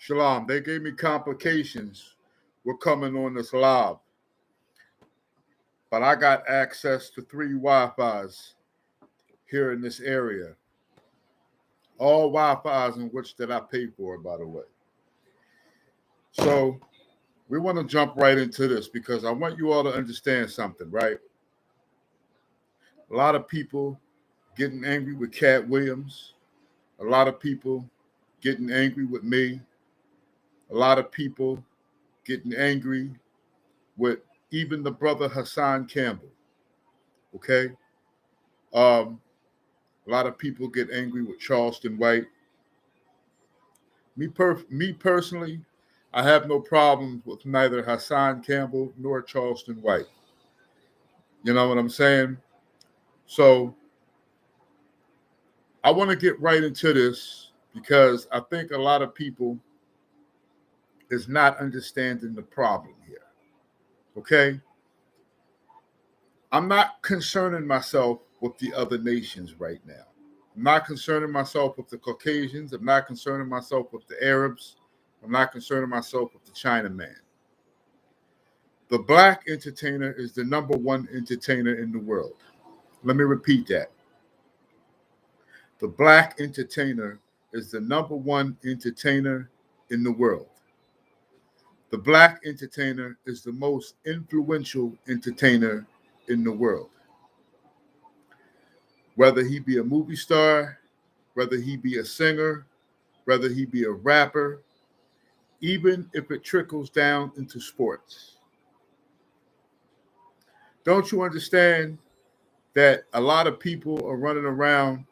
Shalom. They gave me complications with coming on this live, but I got access to 3 Wi-Fis here in this area. All Wi-Fis in which that I pay for, by the way. So we want to jump right into this because I want you all to understand something, right? A lot of people getting angry with Cat Williams. A lot of people getting angry with me. A lot of people getting angry with even the brother Hassan Campbell. Okay? A lot of people get angry with Charleston White. Me personally, I have no problems with neither Hassan Campbell nor Charleston White. You know what I'm saying? So I want to get right into this because I think a lot of people is not understanding the problem here. Okay? I'm not concerning myself with the other nations right now. I'm not concerning myself with the Caucasians. I'm not concerning myself with the Arabs. I'm not concerning myself with the Chinaman. The black entertainer is the number one entertainer in the world. Let me repeat that. The black entertainer is the number one entertainer in the world. The black entertainer is the most influential entertainer in the world. Whether he be a movie star, whether he be a singer, whether he be a rapper, even if it trickles down into sports. Don't you understand that a lot of people are running around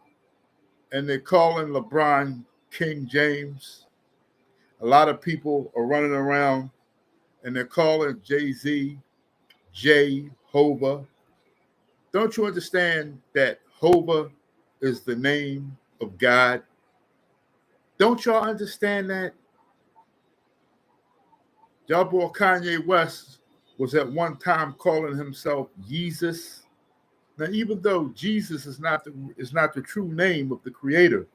and they're calling LeBron King James? A lot of people are running around and they're calling Jay-Z Jehovah. Don't you understand that Hova is the name of God? Don't y'all understand that? Y'all boy Kanye West was at one time calling himself Jesus. Now, even though Jesus is not the true name of the Creator,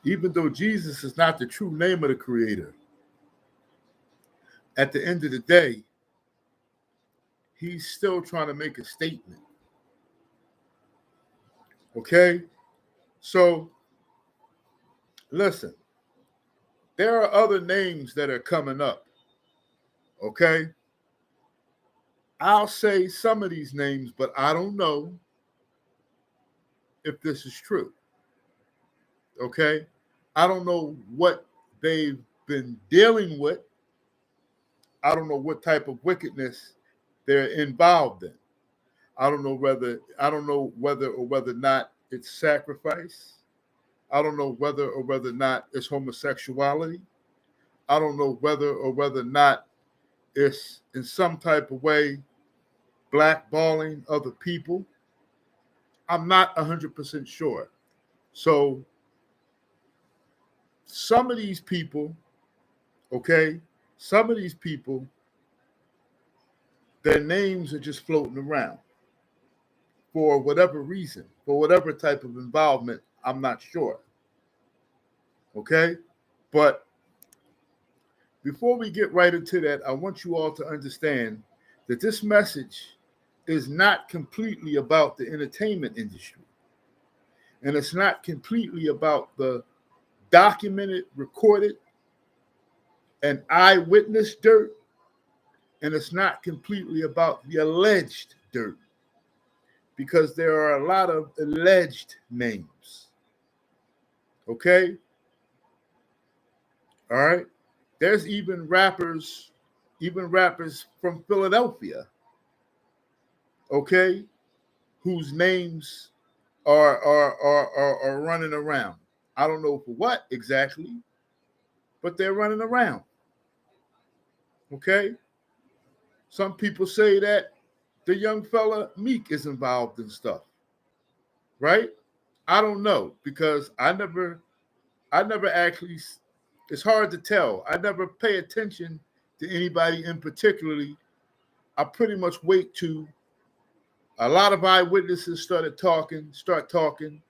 even though Jesus is not the true name of the Creator, at the end of the day, he's still trying to make a statement. Okay? So, listen, there are other names that are coming up. Okay? I'll say some of these names, but I don't know if this is true. Okay? I don't know what they've been dealing with. I don't know what type of wickedness they're involved in. I don't know whether or not it's sacrifice. I don't know whether or not it's homosexuality. I don't know whether or not it's in some type of way blackballing other people. I'm not 100% sure. So some of these people, okay, their names are just floating around for whatever reason, for whatever type of involvement, I'm not sure. Okay? But before we get right into that, I want you all to understand that this message is not completely about the entertainment industry. And it's not completely about the documented, recorded, and eyewitness dirt. And it's not completely about the alleged dirt. Because there are a lot of alleged names. Okay? All right? There's even rappers from Philadelphia, okay, whose names are running around. I don't know for what exactly, but they're running around. Okay? Some people say that the young fella Meek is involved in stuff. Right? I don't know because I never actually, it's hard to tell. I never pay attention to anybody in particularly. I pretty much wait to a lot of eyewitnesses start talking,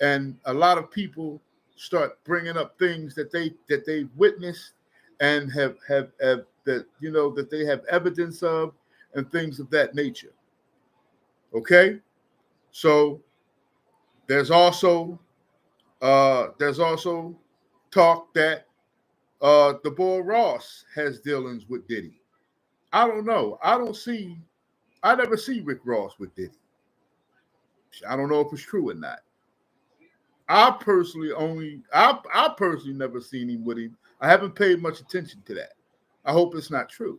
and a lot of people start bringing up things that they witnessed and have that that they have evidence of and things of that nature. Okay, so there's also talk that the boy Ross has dealings with Diddy. I don't know. I never see Rick Ross with Diddy. I don't know if it's true or not. I personally never seen him with him. I haven't paid much attention to that. I hope it's not true.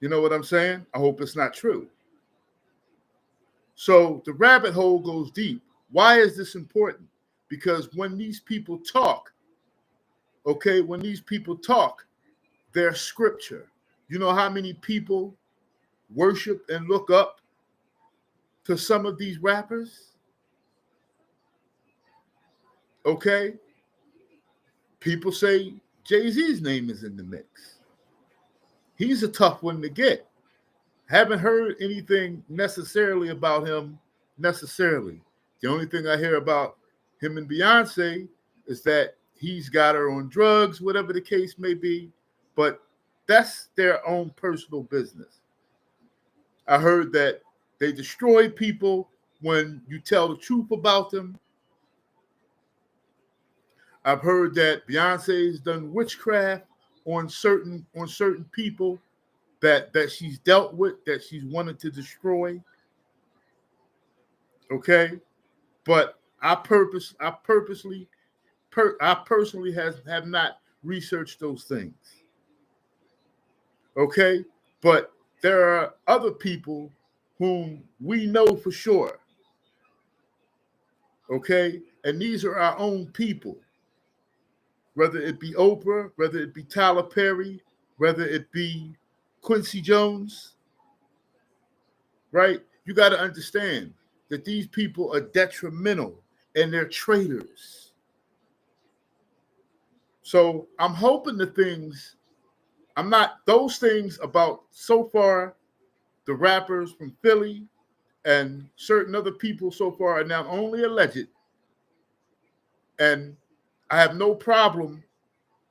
You know what I'm saying? I hope it's not true. So the rabbit hole goes deep. Why is this important? Because when these people talk, their scripture. You know how many people worship and look up to some of these rappers? Okay? People say Jay-Z's name is in the mix. He's a tough one to get. Haven't heard anything necessarily about him necessarily. The only thing I hear about him and Beyonce is that he's got her on drugs, whatever the case may be, but that's their own personal business. I heard that they destroy people when you tell the truth about them. I've heard that Beyonce's done witchcraft on certain people that she's dealt with, that she's wanted to destroy. Okay, but I personally have not researched those things. Okay, but there are other people whom we know for sure. Okay, and these are our own people. Whether it be Oprah, whether it be Tyler Perry, whether it be Quincy Jones, right? You got to understand that these people are detrimental and they're traitors. So I'm hoping those things about so far the rappers from Philly and certain other people so far are now only alleged. And I have no problem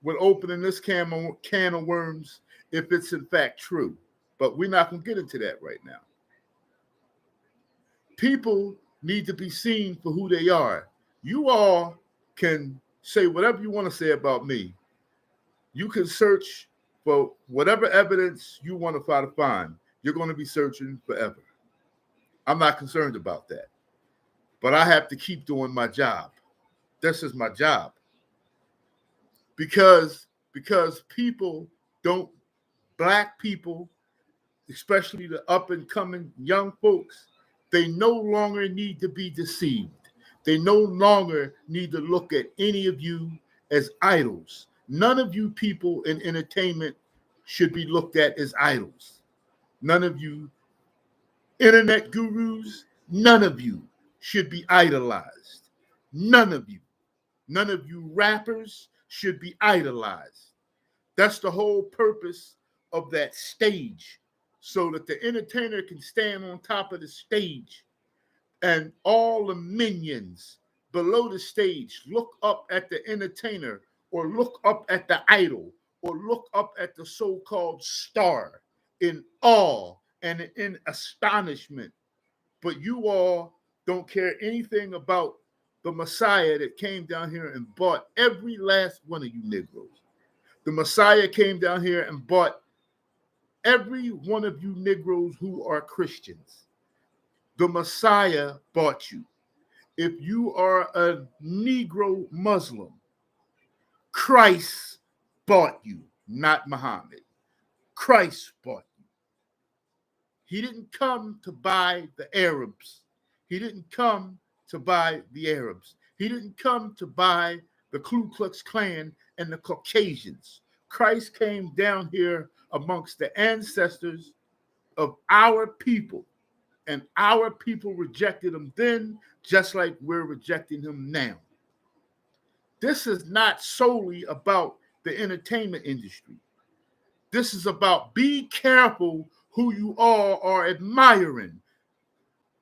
with opening this can of worms if it's in fact true. But we're not going to get into that right now. People need to be seen for who they are. You all can say whatever you want to say about me. You can search for whatever evidence you want to try to find. You're going to be searching forever. I'm not concerned about that. But I have to keep doing my job. This is my job. Because black people, especially the up and coming young folks, they no longer need to be deceived. They no longer need to look at any of you as idols. None of you people in entertainment should be looked at as idols. None of you internet gurus, none of you should be idolized. None of you rappers should be idolized. That's the whole purpose of that stage, so that the entertainer can stand on top of the stage and all the minions below the stage look up at the entertainer or look up at the idol or look up at the so-called star in awe and in astonishment. But you all don't care anything about the Messiah that came down here and bought every last one of you Negroes. The Messiah came down here and bought every one of you Negroes who are Christians. The Messiah bought you. If you are a Negro Muslim, Christ bought you, not Muhammad. Christ bought you. He didn't come to buy the Arabs. He didn't come to buy the Arabs. He didn't come to buy the Ku Klux Klan and the Caucasians. Christ came down here amongst the ancestors of our people, and our people rejected him then, just like we're rejecting him now. This is not solely about the entertainment industry. This is about be careful who you all are admiring,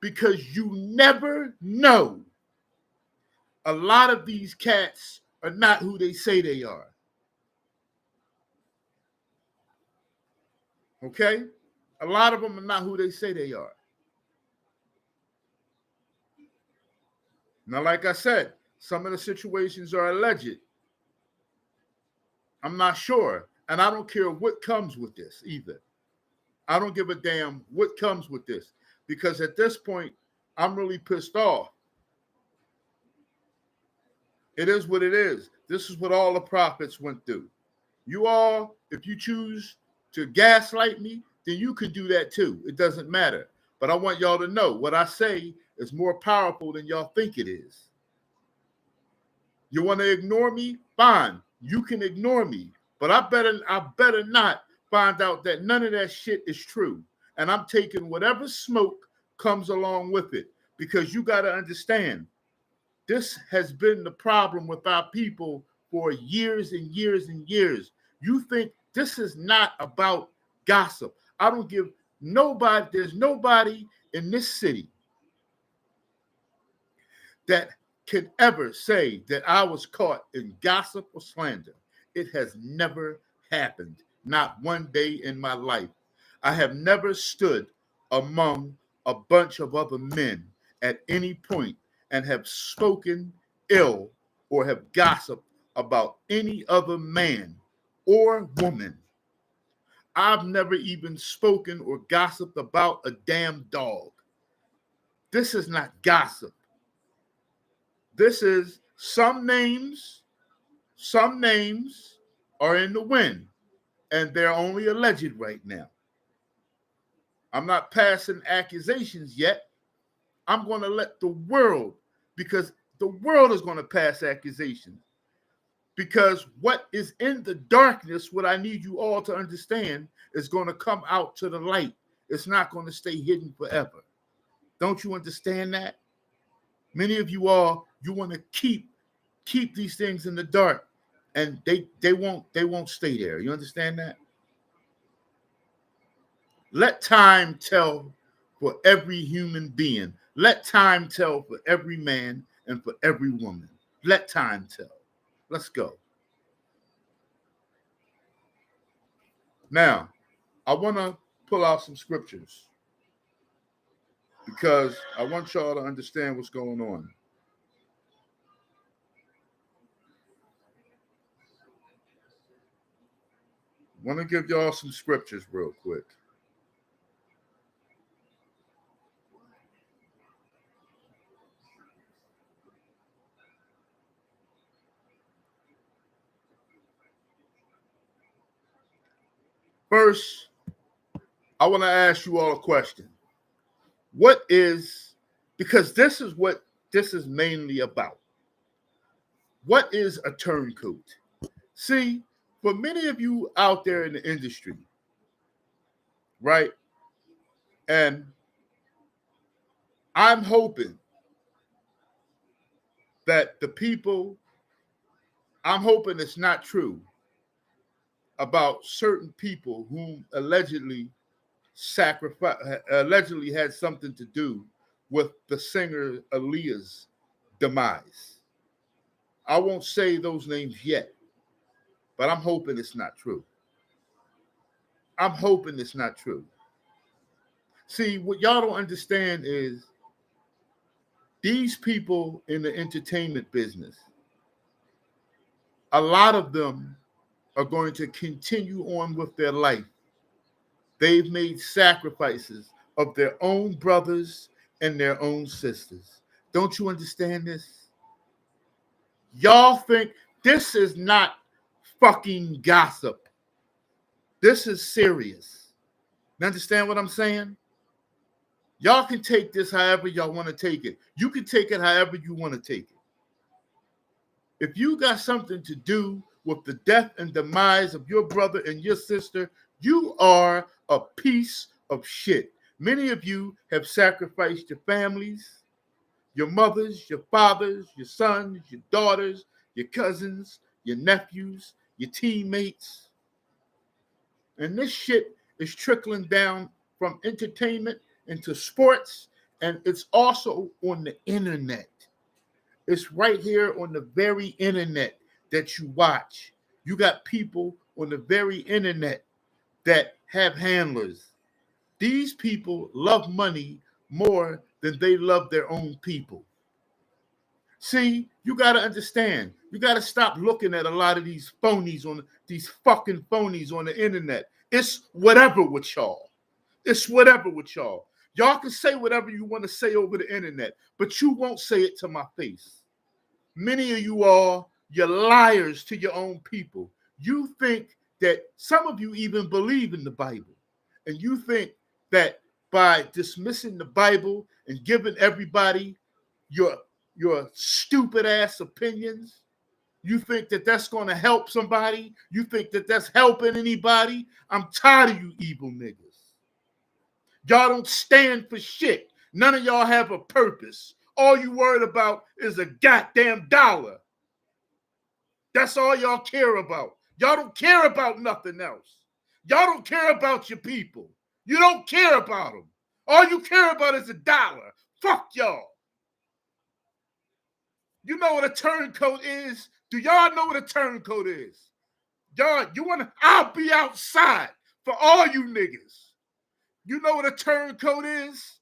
because you never know a lot of these cats are not who they say they are. Okay? A lot of them are not who they say they are. Now, like I said, some of the situations are alleged. I'm not sure. And I don't care what comes with this either. I don't give a damn what comes with this. Because at this point, I'm really pissed off. It is what it is. This is what all the prophets went through. You all, if you choose to gaslight me, then you can do that too. It doesn't matter. But I want y'all to know what I say is more powerful than y'all think it is. You want to ignore me? Fine. You can ignore me. But I better not find out that none of that shit is true. And I'm taking whatever smoke comes along with it. Because you got to understand, this has been the problem with our people for years and years and years. You think this is not about gossip. I don't give nobody, there's nobody in this city that can ever say that I was caught in gossip or slander. It has never happened, not one day in my life. I have never stood among a bunch of other men at any point and have spoken ill or have gossiped about any other man or woman. I've never even spoken or gossiped about a damn dog. This is not gossip. This is some names are in the wind, and they're only alleged right now. I'm not passing accusations yet. I'm going to let the world, because the world is going to pass accusations. Because what is in the darkness, what I need you all to understand, is going to come out to the light. It's not going to stay hidden forever. Don't you understand that? Many of you all, you want to keep these things in the dark, and they won't stay there. You understand that? Let time tell for every human being. Let time tell for every man and for every woman. Let time tell. Let's go. Now, I want to pull out some scriptures because I want y'all to understand what's going on. I want to give y'all some scriptures real quick. First, I want to ask you all a question. What is, because this is what this is mainly about. What is a turncoat? See, for many of you out there in the industry, right? And I'm hoping that the people, I'm hoping it's not true about certain people who allegedly had something to do with the singer Aaliyah's demise. I won't say those names yet, but I'm hoping it's not true. I'm hoping it's not true. See, what y'all don't understand is these people in the entertainment business, a lot of them are going to continue on with their life. They've made sacrifices of their own brothers and their own sisters. Don't you understand this? Y'all think this is not fucking gossip. This is serious. You understand what I'm saying? Y'all can take this however y'all want to take it. You can take it however you want to take it. If you got something to do with the death and demise of your brother and your sister, you are a piece of shit. Many of you have sacrificed your families, your mothers, your fathers, your sons, your daughters, your cousins, your nephews, your teammates. And this shit is trickling down from entertainment into sports, and it's also on the internet. It's right here on the very internet that you watch. You got people on the very internet that have handlers. These people love money more than they love their own people. See, you got to understand. You got to stop looking at a lot of these fucking phonies on the internet. It's whatever with y'all. It's whatever with y'all. Y'all can say whatever you want to say over the internet, but you won't say it to my face. Many of you all, you're liars to your own people. You think that some of you even believe in the Bible, and you think that by dismissing the Bible and giving everybody your stupid ass opinions, you think that that's going to help somebody? You think that that's helping anybody? I'm tired of you evil niggas. Y'all don't stand for shit. None of y'all have a purpose. All you worried about is a goddamn dollar. That's all y'all care about. Y'all don't care about nothing else. Y'all don't care about your people. You don't care about them. All you care about is a dollar. Fuck y'all. You know what a turncoat is? Do y'all know what a turncoat is? Y'all, I'll be outside for all you niggas. You know what a turncoat is?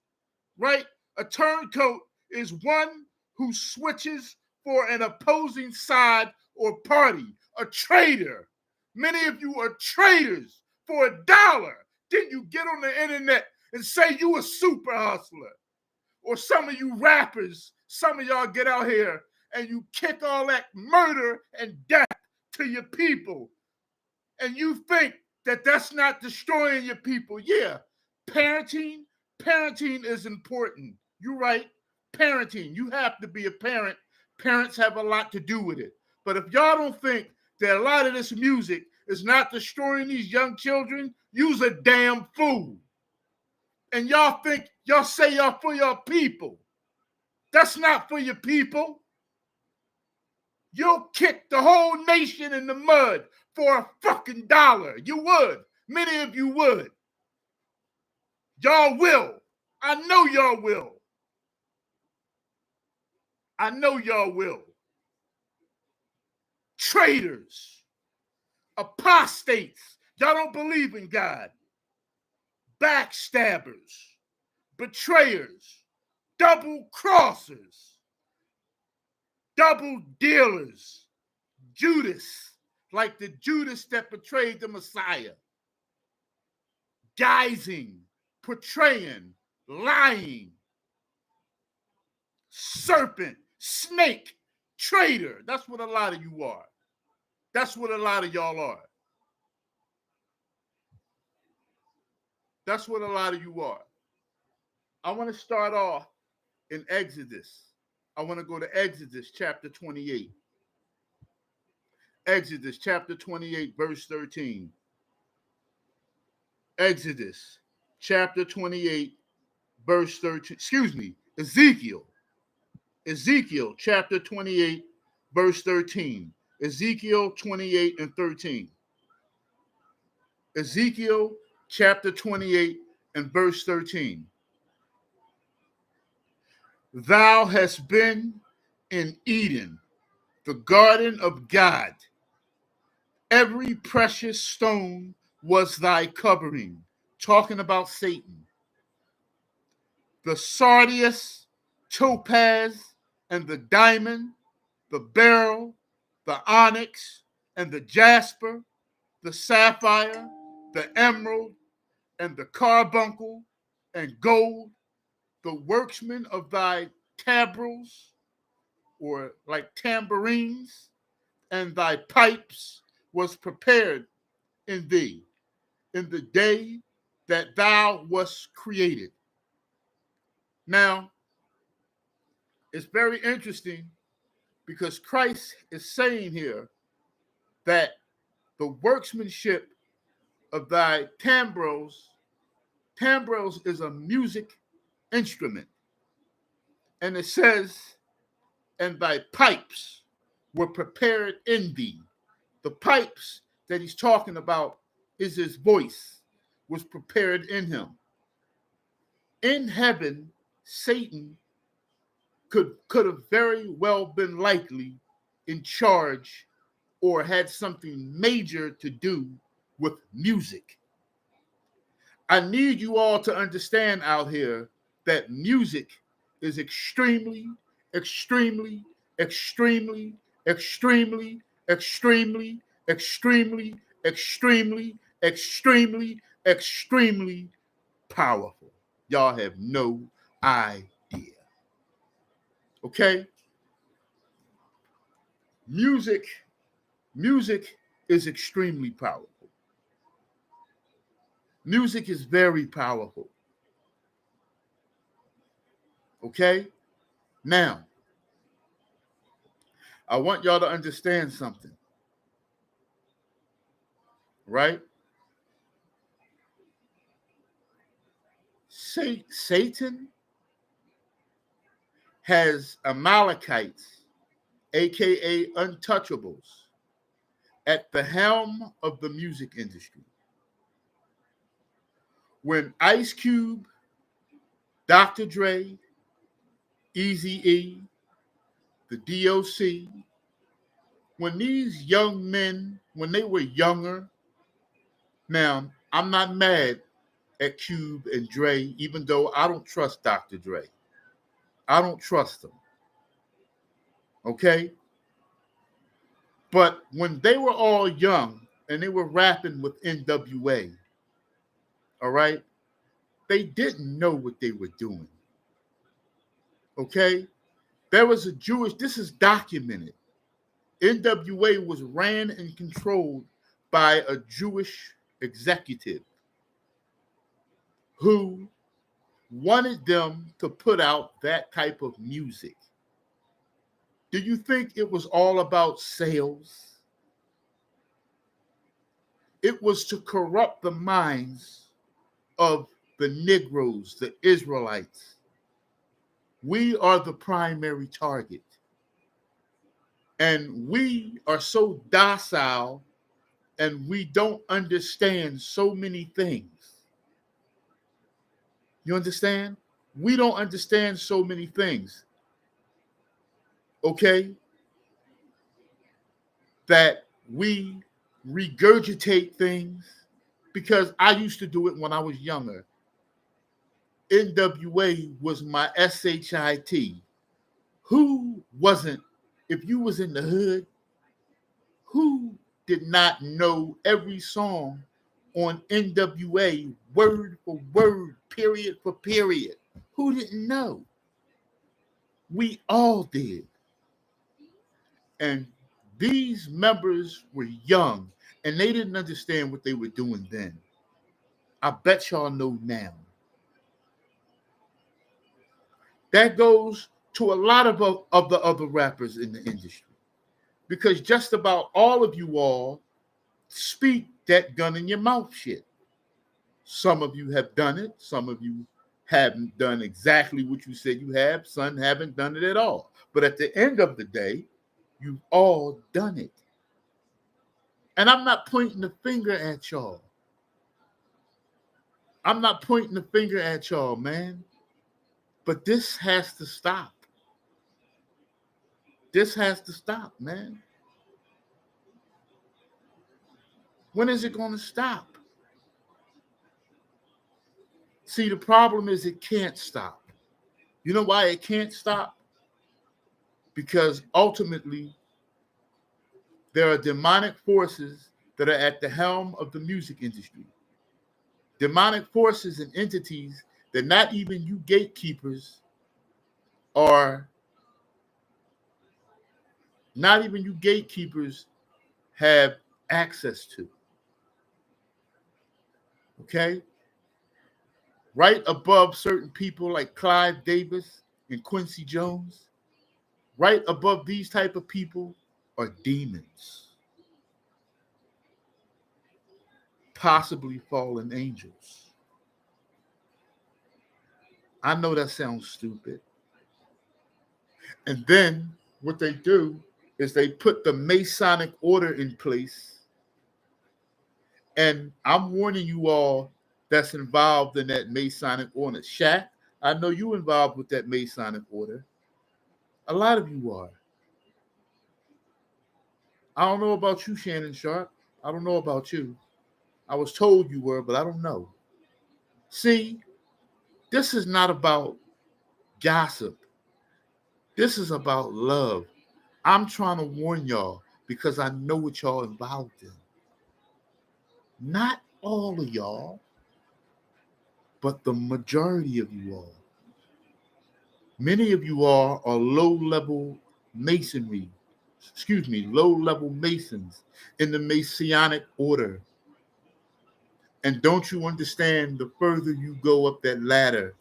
Right? A turncoat is one who switches for an opposing side or party. A traitor. Many of you are traitors for $1. Then you get on the internet and say you a super hustler. Or some of you rappers, some of y'all get out here and you kick all that murder and death to your people. And you think that that's not destroying your people. Yeah, parenting is important. You're right. Parenting, you have to be a parent. Parents have a lot to do with it. But if y'all don't think that a lot of this music is not destroying these young children, you's a damn fool. And y'all say y'all for your people. That's not for your people. You'll kick the whole nation in the mud for a fucking dollar. You would. Many of you would. Y'all will. I know y'all will. I know y'all will. Traitors. Apostates. Y'all don't believe in God. Backstabbers. Betrayers. Double crossers. Double dealers. Judas. Like the Judas that betrayed the Messiah. Guising. Portraying. Lying. Serpent. Snake. Traitor. That's what a lot of you are. That's what a lot of y'all are. That's what a lot of you are. I want to start off in Exodus. I want to go to Exodus chapter 28. Exodus chapter 28, verse 13. Exodus chapter 28, verse 13. Excuse me, Ezekiel. Ezekiel chapter 28, verse 13. Ezekiel 28 and 13. Ezekiel chapter 28 and verse 13. Thou hast been in Eden, the garden of God. Every precious stone was thy covering. Talking about Satan. The sardius, topaz, and the diamond, the beryl, the onyx, and the jasper, the sapphire, the emerald, and the carbuncle, and gold, the workmen of thy tabrils, or like tambourines, and thy pipes was prepared in thee in the day that thou wast created. Now, it's very interesting because Christ is saying here that the workmanship of thy tambrils is a music instrument. And it says, and thy pipes were prepared in thee. The pipes that he's talking about is his voice was prepared in him. In heaven, Satan could have very well been likely in charge or had something major to do with music. I need you all to understand out here that music is extremely, extremely, extremely, extremely, extremely, extremely, extremely, extremely, extremely powerful. Y'all have no idea. Okay? Music is extremely powerful. Music is very powerful. Okay? Now, I want y'all to understand something. Right? Satan has Amalekites, aka untouchables, at the helm of the music industry. When Ice Cube, Dr. Dre, Eazy-E, the DOC, when these young men, when they were younger, now I'm not mad at Cube and Dre, even though I don't trust Dr. Dre. I don't trust them. Okay? But when they were all young and they were rapping with NWA, all right, they didn't know what they were doing. Okay? There was a Jewish, this is documented. NWA was ran and controlled by a Jewish executive who wanted them to put out that type of music. Do you think it was all about sales? It was to corrupt the minds of the Negroes, the Israelites. We are the primary target. And we are so docile and we don't understand so many things. You understand? We don't understand so many things. Okay? That we regurgitate things because I used to do it when I was younger. NWA was my SHIT. Who wasn't, if you was in the hood, who did not know every song on NWA word for word, period for period? Who didn't know? We all did. And these members were young and they didn't understand what they were doing then. I bet y'all know now. That goes to a lot of the other rappers in the industry. Because just about all of you all speak that gun in your mouth shit. Some of you have done it. Some of you haven't done exactly what you said you have. Some haven't done it at all. But at the end of the day, you've all done it. And I'm not pointing the finger at y'all. I'm not pointing the finger at y'all, man. But this has to stop. This has to stop, man. When is it going to stop? See, the problem is it can't stop. You know why it can't stop? Because ultimately, there are demonic forces that are at the helm of the music industry. Demonic forces and entities that not even you gatekeepers are, not even you gatekeepers have access to. Okay? Right above certain people like Clive Davis and Quincy Jones, right above these type of people are demons, possibly fallen angels. I know that sounds stupid. And then what they do is they put the Masonic order in place. And I'm warning you all that's involved in that Masonic order. Shaq, I know you involved with that Masonic order. A lot of you are. I don't know about you, Shannon Sharp. I don't know about you. I was told you were, but I don't know. See, this is not about gossip. This is about love. I'm trying to warn y'all because I know what y'all involved in. Not all of y'all, but the majority of you all. Many of you all are low-level masonry, low-level masons in the Masonic order. And don't you understand, the further you go up that ladder,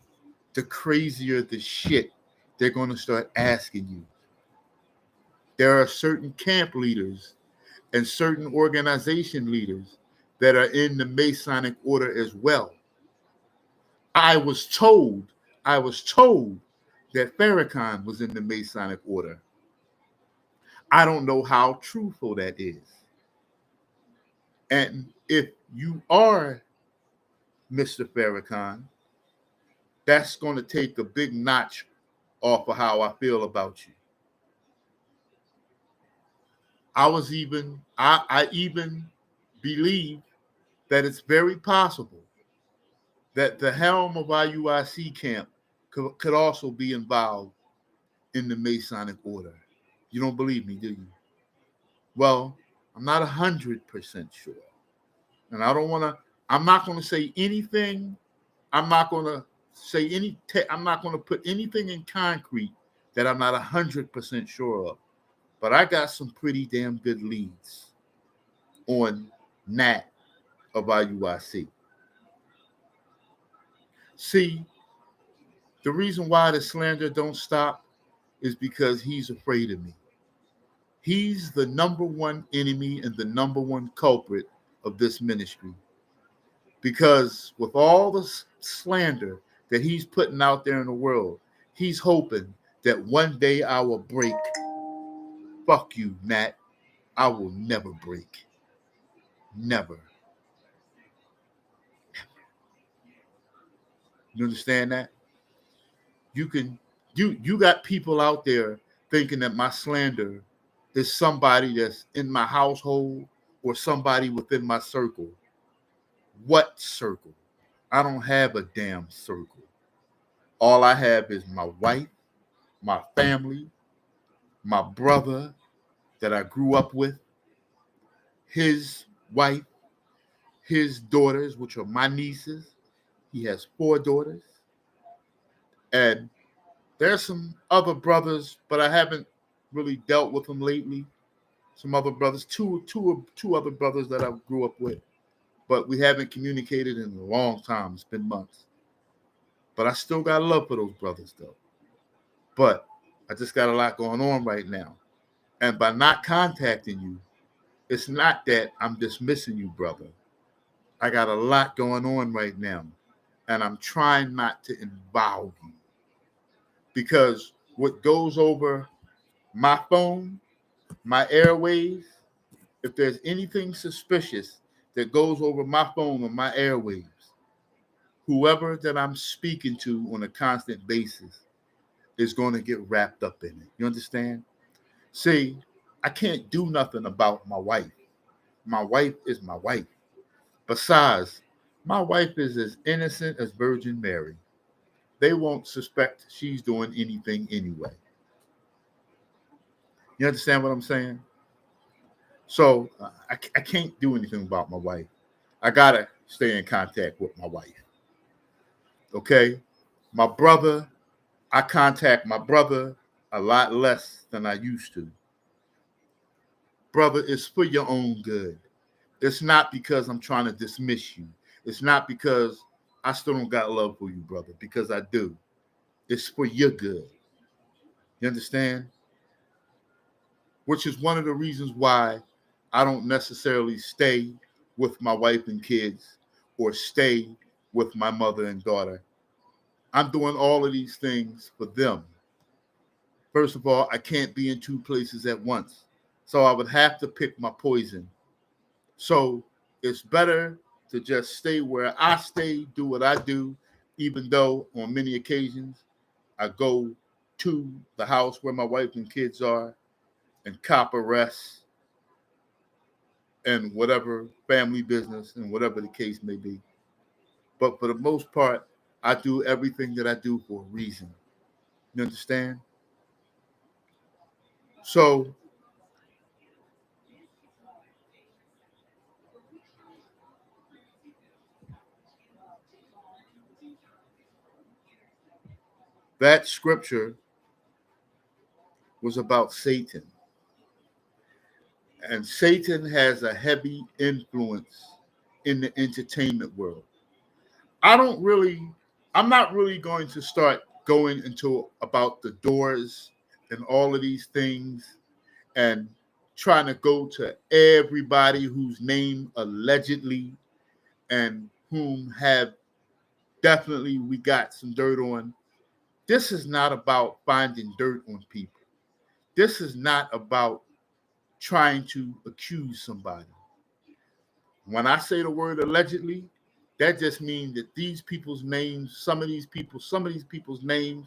the crazier the shit they're going to start asking you. There are certain camp leaders and certain organization leaders that are in the Masonic order as well. I was told that Farrakhan was in the Masonic order. I don't know how truthful that is. And if you are Mr. Farrakhan, that's going to take a big notch off of how I feel about you. I even believe that it's very possible that the helm of IUIC camp could also be involved in the Masonic order. You don't believe me, do you? Well, I'm not 100% sure. And I'm not going to say anything. I'm not going to put anything in concrete that I'm not 100% sure of. But I got some pretty damn good leads on Nat of IUIC. See, the reason why the slander don't stop is because he's afraid of me. He's the number one enemy and the number one culprit of this ministry. Because with all the slander that he's putting out there in the world, he's hoping that one day I will break. Fuck you, Nat. I will never break. Never. You understand that? You got people out there thinking that my slander is somebody that's in my household or somebody within my circle. What circle? I don't have a damn circle. All I have is my wife, my family, my brother that I grew up with, his wife, his daughters, which are my nieces. He has 4 daughters. And there's some other brothers, but I haven't really dealt with them lately. Some other brothers, two other brothers that I grew up with, but we haven't communicated in a long time. It's been months. But I still got love for those brothers, though. But I just got a lot going on right now. And by not contacting you, it's not that I'm dismissing you, brother. I got a lot going on right now. And I'm trying not to involve you. Because what goes over my phone, my airwaves, if there's anything suspicious that goes over my phone or my airwaves, whoever that I'm speaking to on a constant basis is going to get wrapped up in it. You understand? See, I can't do nothing about my wife. My wife is my wife. Besides, my wife is as innocent as Virgin Mary. They won't suspect she's doing anything anyway. You understand what I'm saying? So I can't do anything about my wife. I got to stay in contact with my wife. Okay? My brother, I contact my brother a lot less than I used to. Brother, it's for your own good. It's not because I'm trying to dismiss you. It's not because I still don't got love for you, brother, because I do. It's for your good. You understand? Which is one of the reasons why I don't necessarily stay with my wife and kids or stay with my mother and daughter. I'm doing all of these things for them. First of all, I can't be in 2 places at once. So I would have to pick my poison. So it's better to just stay where I stay, do what I do, even though on many occasions I go to the house where my wife and kids are and copper rest and whatever family business and whatever the case may be. But for the most part, I do everything that I do for a reason. You understand? So that scripture was about Satan. And Satan has a heavy influence in the entertainment world. I'm not really going to start going into about the doors and all of these things and trying to go to everybody whose name allegedly and whom have definitely we got some dirt on. This is not about finding dirt on people. This is not about trying to accuse somebody. When I say the word allegedly, that just means that these people's names, some of these people's names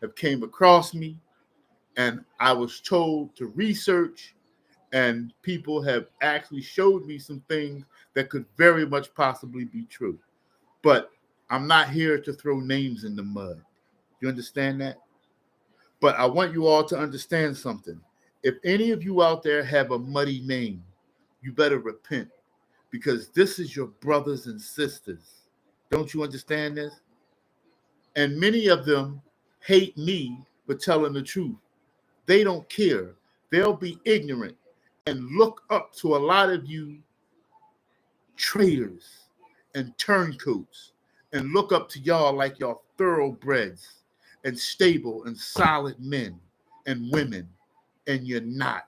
have came across me and I was told to research and people have actually showed me some things that could very much possibly be true. But I'm not here to throw names in the mud. You understand that? But I want you all to understand something. If any of you out there have a muddy name, you better repent because this is your brothers and sisters. Don't you understand this? And many of them hate me for telling the truth. They don't care. They'll be ignorant and look up to a lot of you traitors and turncoats and look up to y'all like y'all thoroughbreds and stable and solid men and women, and you're not.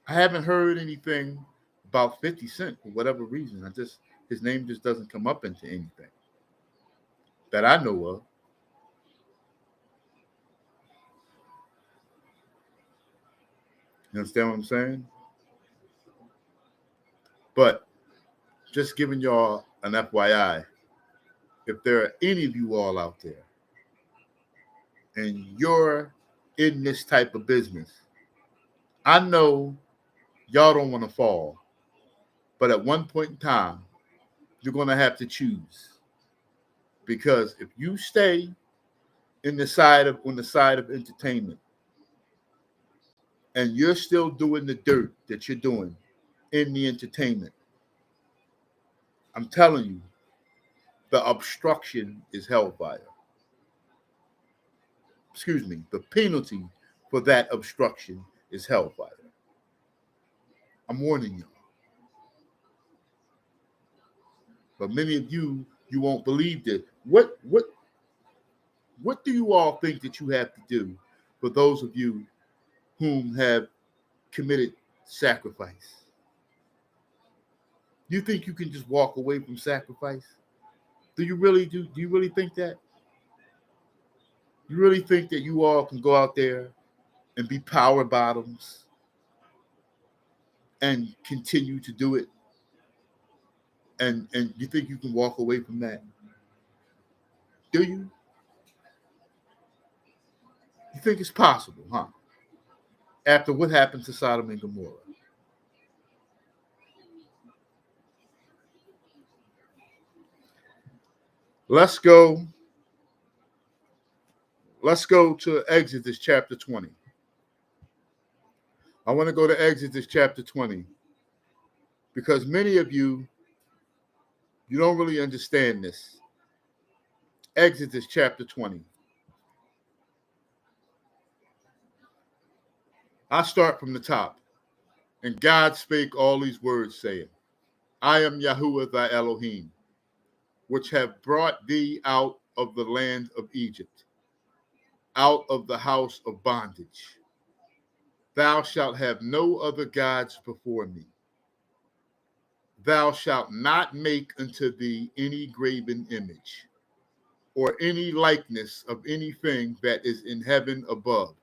I haven't heard anything about 50 Cent for whatever reason. His name just doesn't come up into anything that I know of. You understand what I'm saying? But just giving y'all an FYI, if there are any of you all out there and you're in this type of business, I know y'all don't want to fall, but at one point in time, you're going to have to choose. Because if you stay on the side of entertainment and you're still doing the dirt that you're doing in the entertainment, I'm telling you, the obstruction is hellfire. Excuse me, the penalty for that obstruction is hellfire. I'm warning you. But many of you won't believe this. What do you all think that you have to do for those of you whom have committed sacrifice? You think you can just walk away from sacrifice? Do you really think that? You really think that you all can go out there and be power bottoms and continue to do it? And you think you can walk away from that? Do you? You think it's possible, huh? After what happened to Sodom and Gomorrah. Let's go to Exodus chapter 20. I want to go to Exodus chapter 20 because many of you don't really understand this. Exodus chapter 20. I start from the top. And God spake all these words, saying, I am Yahuwah thy Elohim, which have brought thee out of the land of Egypt, out of the house of bondage. Thou shalt have no other gods before me. Thou shalt not make unto thee any graven image, or any likeness of anything that is in heaven above,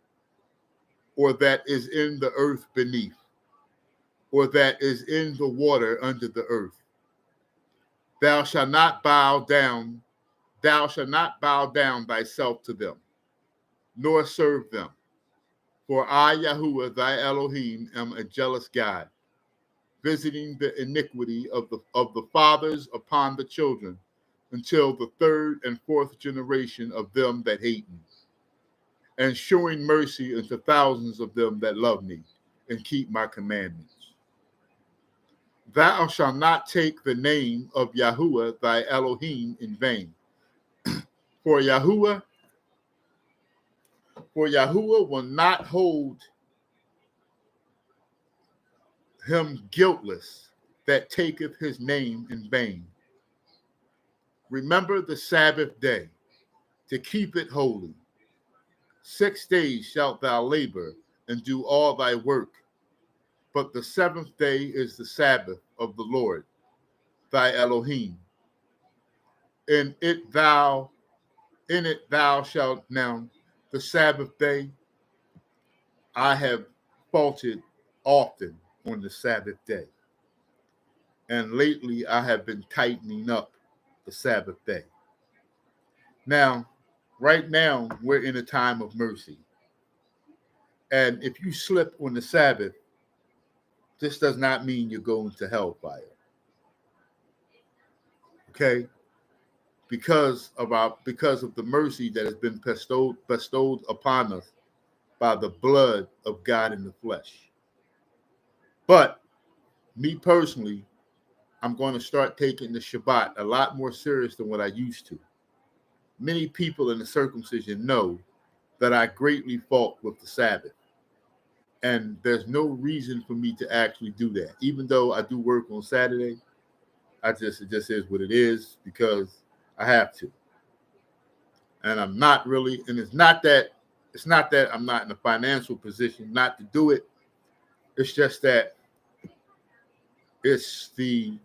or that is in the earth beneath, or that is in the water under the earth. Thou shalt not bow down Thou shalt not bow down thyself to them, nor serve them. For I, Yahuwah, thy Elohim, am a jealous God, visiting the iniquity of the fathers upon the children, until the third and fourth generation of them that hate me, and showing mercy unto thousands of them that love me and keep my commandments. Thou shalt not take the name of Yahuwah thy Elohim in vain. For Yahuwah will not hold him guiltless that taketh his name in vain. Remember the Sabbath day, to keep it holy. 6 days shalt thou labor and do all thy work, but the seventh day is the Sabbath of the Lord, thy Elohim. In it thou shalt now, the Sabbath day, I have faulted often on the Sabbath day. And lately I have been tightening up the Sabbath day. Now, right now, we're in a time of mercy. And if you slip on the Sabbath, this does not mean you're going to hellfire. Okay? Because of the mercy that has been bestowed upon us by the blood of God in the flesh. But me personally, I'm going to start taking the Shabbat a lot more serious than what I used to. Many people in the circumcision know that I greatly fault with the Sabbath. And there's no reason for me to actually do that. Even though I do work on Saturday, it just is what it is, because I have to. And I'm not really, and it's not that I'm not in a financial position not to do it. It's just that it's the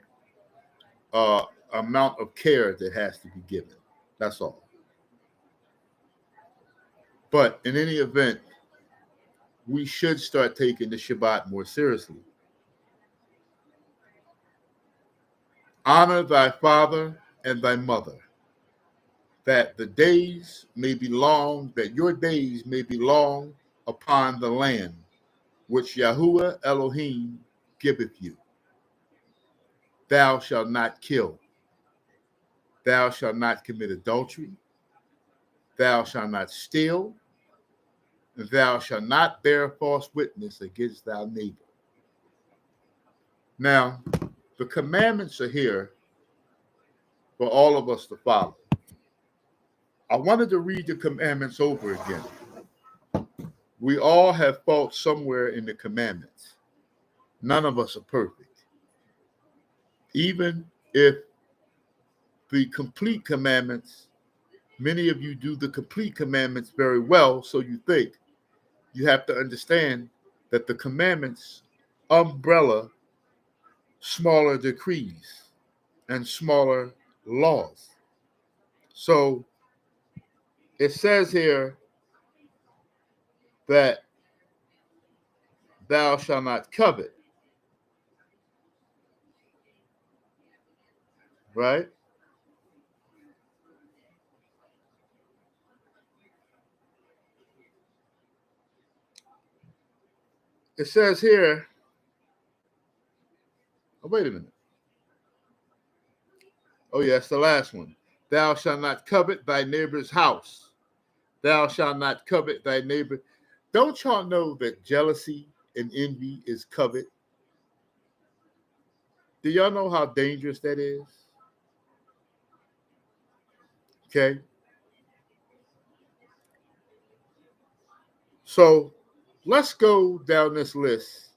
amount of care that has to be given. That's all. But in any event, we should start taking the Shabbat more seriously. Honor thy father and thy mother, that the days may be long, that your days may be long upon the land which Yahuwah Elohim giveth you. Thou shalt not kill. Thou shalt not commit adultery. Thou shalt not steal. Thou shalt not bear false witness against thy neighbor. Now, the commandments are here for all of us to follow. I wanted to read the commandments over again. We all have fault somewhere in the commandments. None of us are perfect. Even if the complete commandments, many of you do the complete commandments very well, so you think. You have to understand that the commandments umbrella smaller decrees and smaller laws. So it says here that thou shalt not covet, right? It says here, oh, wait a minute. Oh, yes, the last one. Thou shalt not covet thy neighbor's house. Thou shalt not covet thy neighbor. Don't y'all know that jealousy and envy is covet? Do y'all know how dangerous that is? Okay. So let's go down this list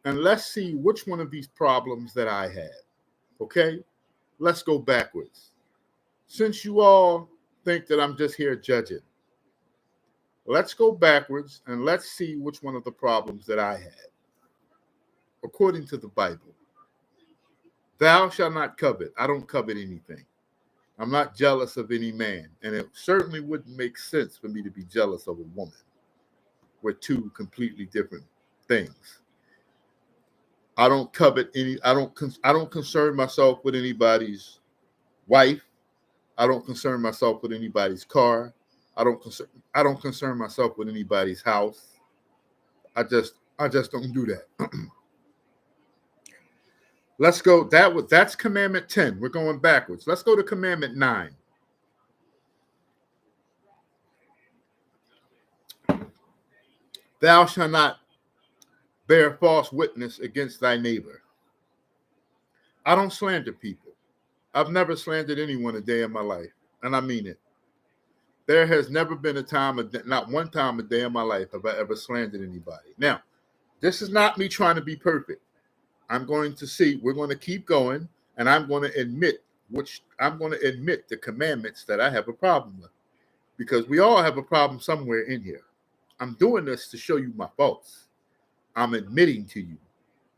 and let's see which one of these problems that I had. Okay. Let's go backwards. Since you all think that I'm just here judging, let's go backwards and let's see which one of the problems that I had. According to the Bible, thou shalt not covet. I don't covet anything. I'm not jealous of any man. And it certainly wouldn't make sense for me to be jealous of a woman. We're two completely different things. I don't covet any, I don't concern myself with anybody's wife. I don't concern myself with anybody's car. I don't concern myself with anybody's house. I just don't do that. Let's go. That's commandment 10. We're going backwards. Let's go to commandment 9. Thou shalt not bear false witness against thy neighbor. I don't slander people. I've never slandered anyone a day in my life, and I mean it. There has never been a time, not one time a day in my life have I ever slandered anybody. Now, this is not me trying to be perfect. I'm going to see, we're going to keep going, and I'm going to admit the commandments that I have a problem with, because we all have a problem somewhere in here. I'm doing this to show you my faults. I'm admitting to you.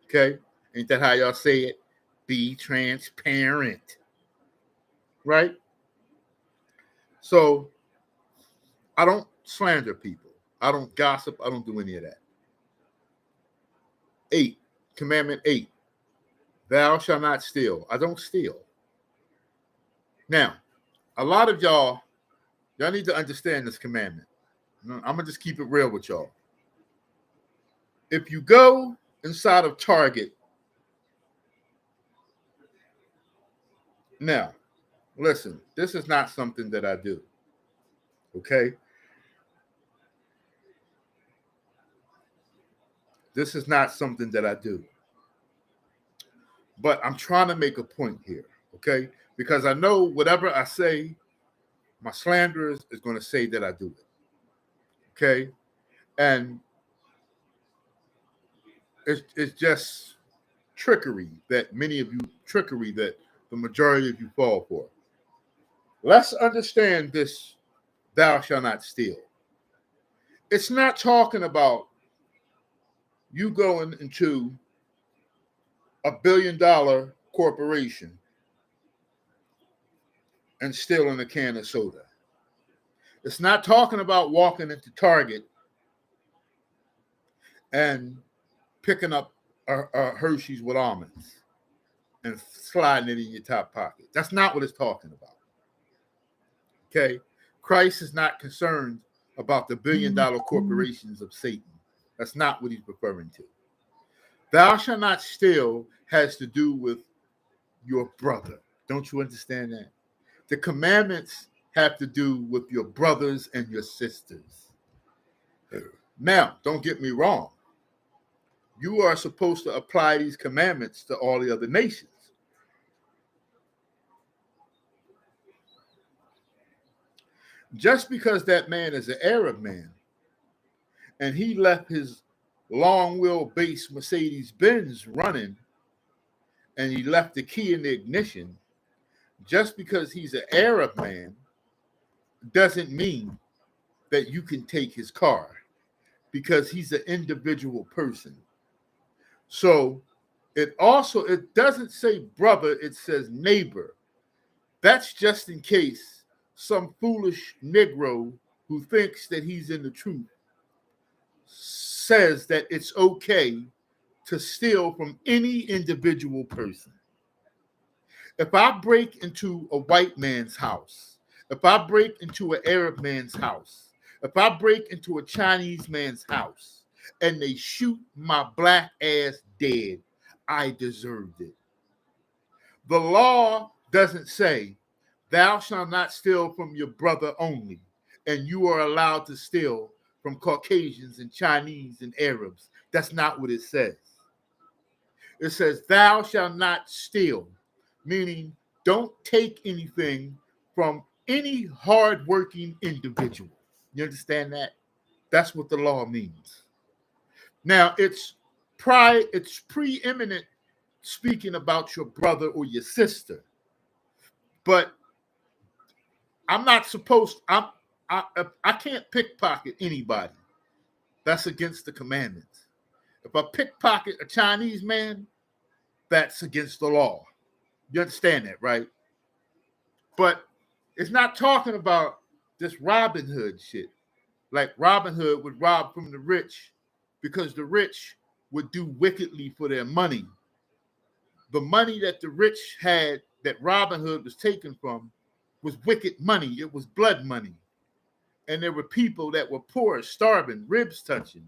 Okay? Ain't that how y'all say it? Be transparent. Right? So, I don't slander people. I don't gossip. I don't do any of that. 8. Commandment 8. Thou shalt not steal. I don't steal. Now, a lot of y'all need to understand this commandment. I'm going to just keep it real with y'all. If you go inside of Target, now, listen, this is not something that I do. Okay? This is not something that I do. But I'm trying to make a point here, okay? Because I know whatever I say, my slanderers is going to say that I do it, okay? And it's just trickery that the majority of you fall for. Let's understand this, thou shalt not steal. It's not talking about you going into $1 billion corporation and stealing a can of soda. It's not talking about walking into Target and picking up a Hershey's with almonds and sliding it in your top pocket. That's not what it's talking about. Okay? Christ is not concerned about the $1 billion corporations of Satan. That's not what he's referring to. Thou shalt not steal has to do with your brother. Don't you understand that? The commandments have to do with your brothers and your sisters. Now, don't get me wrong. You are supposed to apply these commandments to all the other nations. Just because that man is an Arab man and he left his long wheelbase Mercedes-Benz running and he left the key in the ignition, just because he's an Arab man doesn't mean that you can take his car, because he's an individual person. So it doesn't say brother, it says neighbor. That's just in case some foolish Negro who thinks that he's in the truth says that it's okay to steal from any individual person. If I break into a white man's house, if I break into an Arab man's house, if I break into a Chinese man's house and they shoot my black ass dead, I deserved it. The law doesn't say, thou shalt not steal from your brother only, and you are allowed to steal from Caucasians and Chinese and Arabs. That's not what it says. It says, thou shalt not steal, meaning don't take anything from any hardworking individual. You understand that? That's what the law means. Now, it's preeminent speaking about your brother or your sister, but I'm not supposed. I can't pickpocket anybody. That's against the commandments. If I pickpocket a Chinese man, that's against the law. You understand that, right? But it's not talking about this Robin Hood shit. Like Robin Hood would rob from the rich because the rich would do wickedly for their money. The money that the rich had that Robin Hood was taken from was wicked money. It was blood money. And there were people that were poor, starving, ribs touching.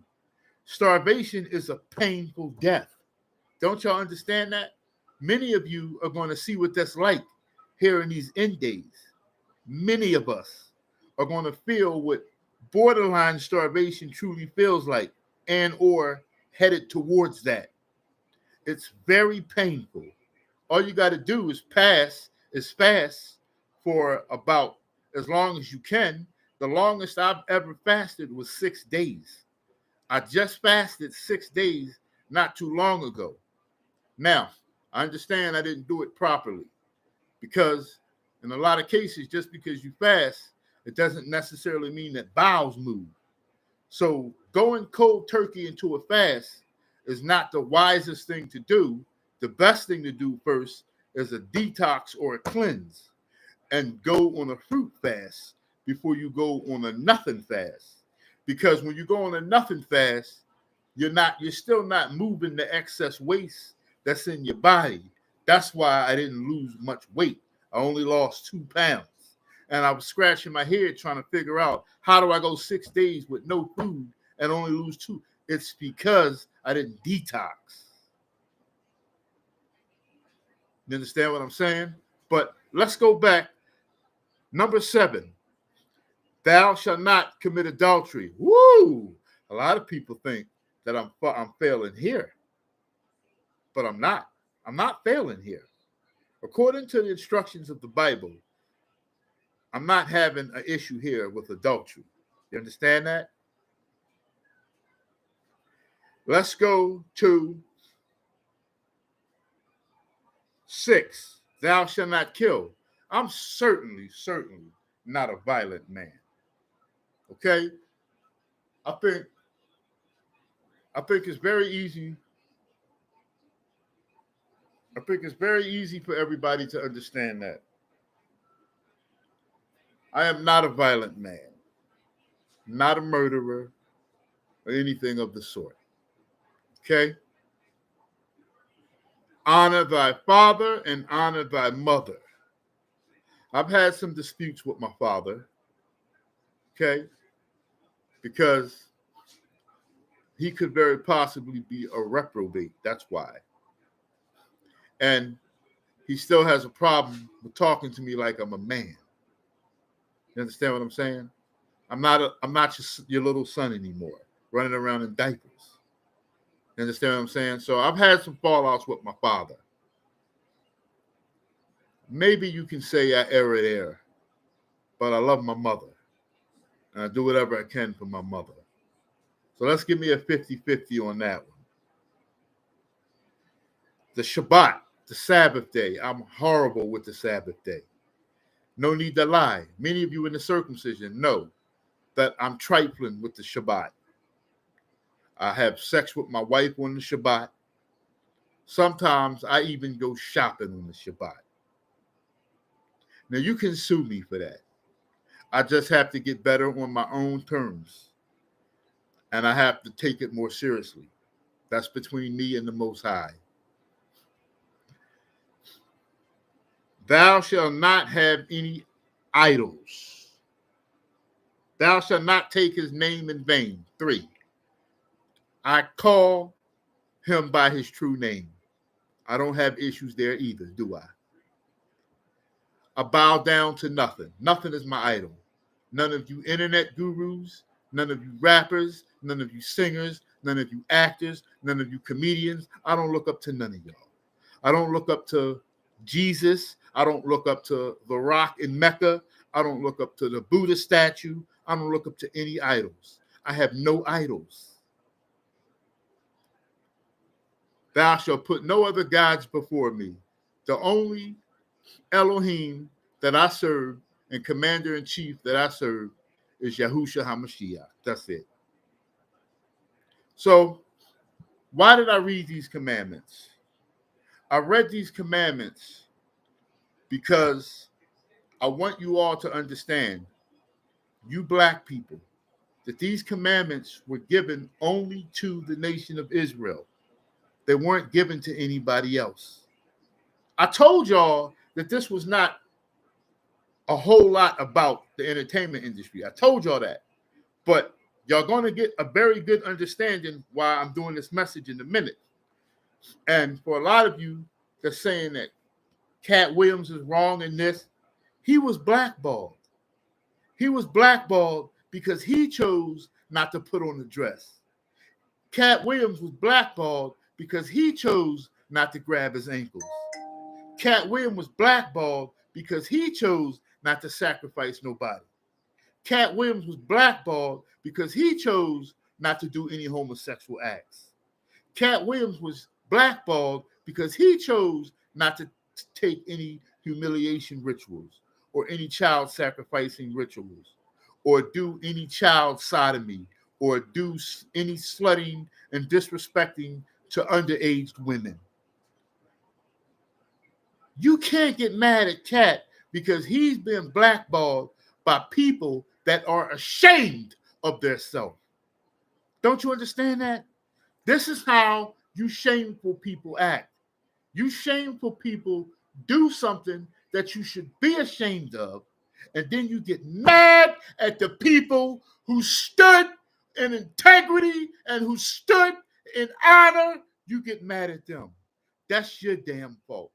Starvation is a painful death. Don't y'all understand that? Many of you are going to see what that's like here in these end days. Many of us are going to feel what borderline starvation truly feels like, and or headed towards that. It's very painful. All you got to do is fast for about as long as you can. The longest I've ever fasted was 6 days. I just fasted 6 days not too long ago. Now, I understand I didn't do it properly because in a lot of cases, just because you fast, it doesn't necessarily mean that bowels move. So going cold turkey into a fast is not the wisest thing to do. The best thing to do first is a detox or a cleanse and go on a fruit fast before you go on a nothing fast. Because when you go on a nothing fast, you're still not moving the excess waste that's in your body. That's why I didn't lose much weight. I only lost 2 pounds. And I was scratching my head trying to figure out, how do I go 6 days with no food and only lose 2? It's because I didn't detox. You understand what I'm saying? But let's go back. Number 7, thou shalt not commit adultery. Woo! A lot of people think that I'm failing here, but I'm not. I'm not failing here. According to the instructions of the Bible, I'm not having an issue here with adultery. You understand that? Let's go to 6. Thou shalt not kill. I'm certainly not a violent man. Okay? I think it's very easy. I think it's very easy for everybody to understand that. I am not a violent man, not a murderer, or anything of the sort. Okay? Honor thy father and honor thy mother. I've had some disputes with my father, okay? Because he could very possibly be a reprobate. That's why. And he still has a problem with talking to me like I'm a man. You understand what I'm saying? I'm not your little son anymore, running around in diapers. You understand what I'm saying? So I've had some fallouts with my father. Maybe you can say I err there, but I love my mother. And I do whatever I can for my mother. So let's give me a 50-50 on that one. The Shabbat, the Sabbath day. I'm horrible with the Sabbath day. No need to lie. Many of you in the circumcision know that I'm trifling with the Shabbat. I have sex with my wife on the Shabbat. Sometimes I even go shopping on the Shabbat. Now you can sue me for that. I just have to get better on my own terms. And I have to take it more seriously. That's between me and the Most High. Thou shalt not have any idols. Thou shalt not take his name in vain. 3. I call him by his true name. I don't have issues there either, do I? I bow down to nothing. Nothing is my idol. None of you internet gurus, none of you rappers, none of you singers, none of you actors, none of you comedians. I don't look up to none of y'all. I don't look up to Jesus. I don't look up to the rock in Mecca. I don't look up to the Buddha statue. I don't look up to any idols. I have no idols. Thou shalt put no other gods before me. The only Elohim that I serve and commander-in-chief that I serve is Yahushua HaMashiach. That's it. So why did I read these commandments? I read these commandments because I want you all to understand, you black people, that these commandments were given only to the nation of Israel. They weren't given to anybody else. I told y'all that this was not a whole lot about the entertainment industry. I told y'all that. But y'all going to get a very good understanding why I'm doing this message in a minute. And for a lot of you that's saying that Cat Williams is wrong in this, he was blackballed. He was blackballed because he chose not to put on the dress. Cat Williams was blackballed because he chose not to grab his ankles. Cat Williams was blackballed because he chose not to sacrifice nobody. Cat Williams was blackballed because he chose not to do any homosexual acts. Cat Williams was blackballed because he chose not to take any humiliation rituals or any child sacrificing rituals or do any child sodomy or do any slutting and disrespecting to underage women. You can't get mad at Cat because he's been blackballed by people that are ashamed of their self. Don't you understand that? This is how you shameful people act. You shameful people do something that you should be ashamed of, and then you get mad at the people who stood in integrity and who stood in honor. You get mad at them. That's your damn fault.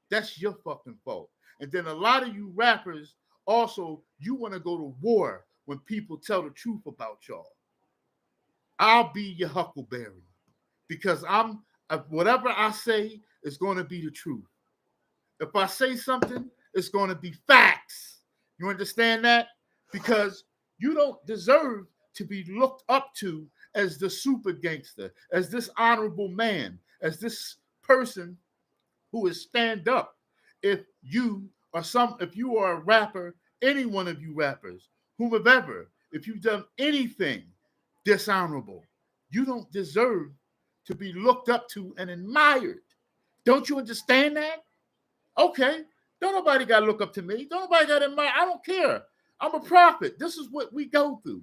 That's your fucking fault. And then a lot of you rappers also, you want to go to war when people tell the truth about y'all. I'll be your huckleberry because whatever I say is going to be the truth. If I say something, it's going to be facts. You understand that? Because you don't deserve to be looked up to as the super gangster, as this honorable man, as this person who is stand up. If you are a rapper, any one of you rappers, whomever, if you've done anything dishonorable, you don't deserve to be looked up to and admired. Don't you understand that? Okay. Don't nobody got to look up to me. Don't nobody got to admire. I don't care. I'm a prophet. This is what we go through.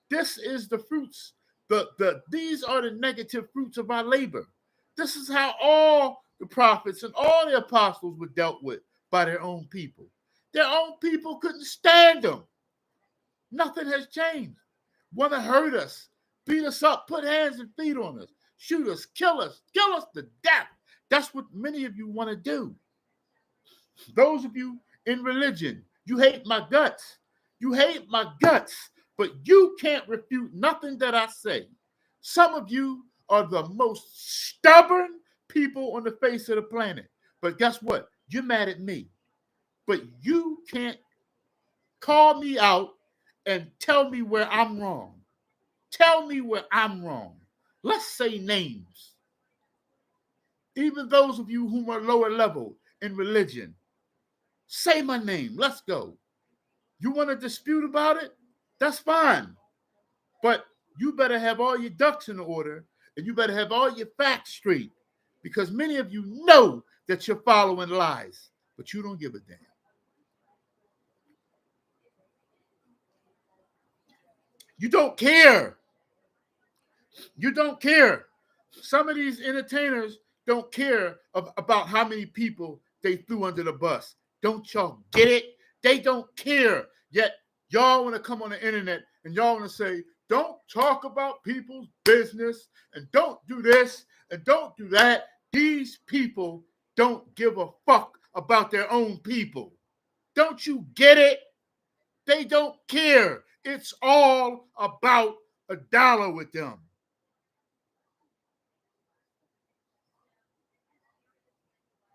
This is the fruits. These are the negative fruits of our labor. This is how all the prophets and all the apostles were dealt with by their own people. Their own people couldn't stand them. Nothing has changed. Want to hurt us, beat us up, put hands and feet on us, shoot us kill us to death. That's what many of you want to do. Those of you in religion, you hate my guts. You hate my guts, but you can't refute nothing that I say. Some of you are the most stubborn people on the face of the planet. But guess what? You're mad at me. But you can't call me out and tell me where I'm wrong. Tell me where I'm wrong. Let's say names. Even those of you whom are lower level in religion, say my name. Let's go. You want to dispute about it? That's fine. But you better have all your ducks in order and you better have all your facts straight because many of you know that you're following lies, but you don't give a damn. You don't care. You don't care. Some of these entertainers don't care about how many people they threw under the bus. Don't y'all get it? They don't care. Yet y'all want to come on the internet and y'all want to say, don't talk about people's business and don't do this and don't do that. These people don't give a fuck about their own people. Don't you get it? They don't care. It's all about a dollar with them.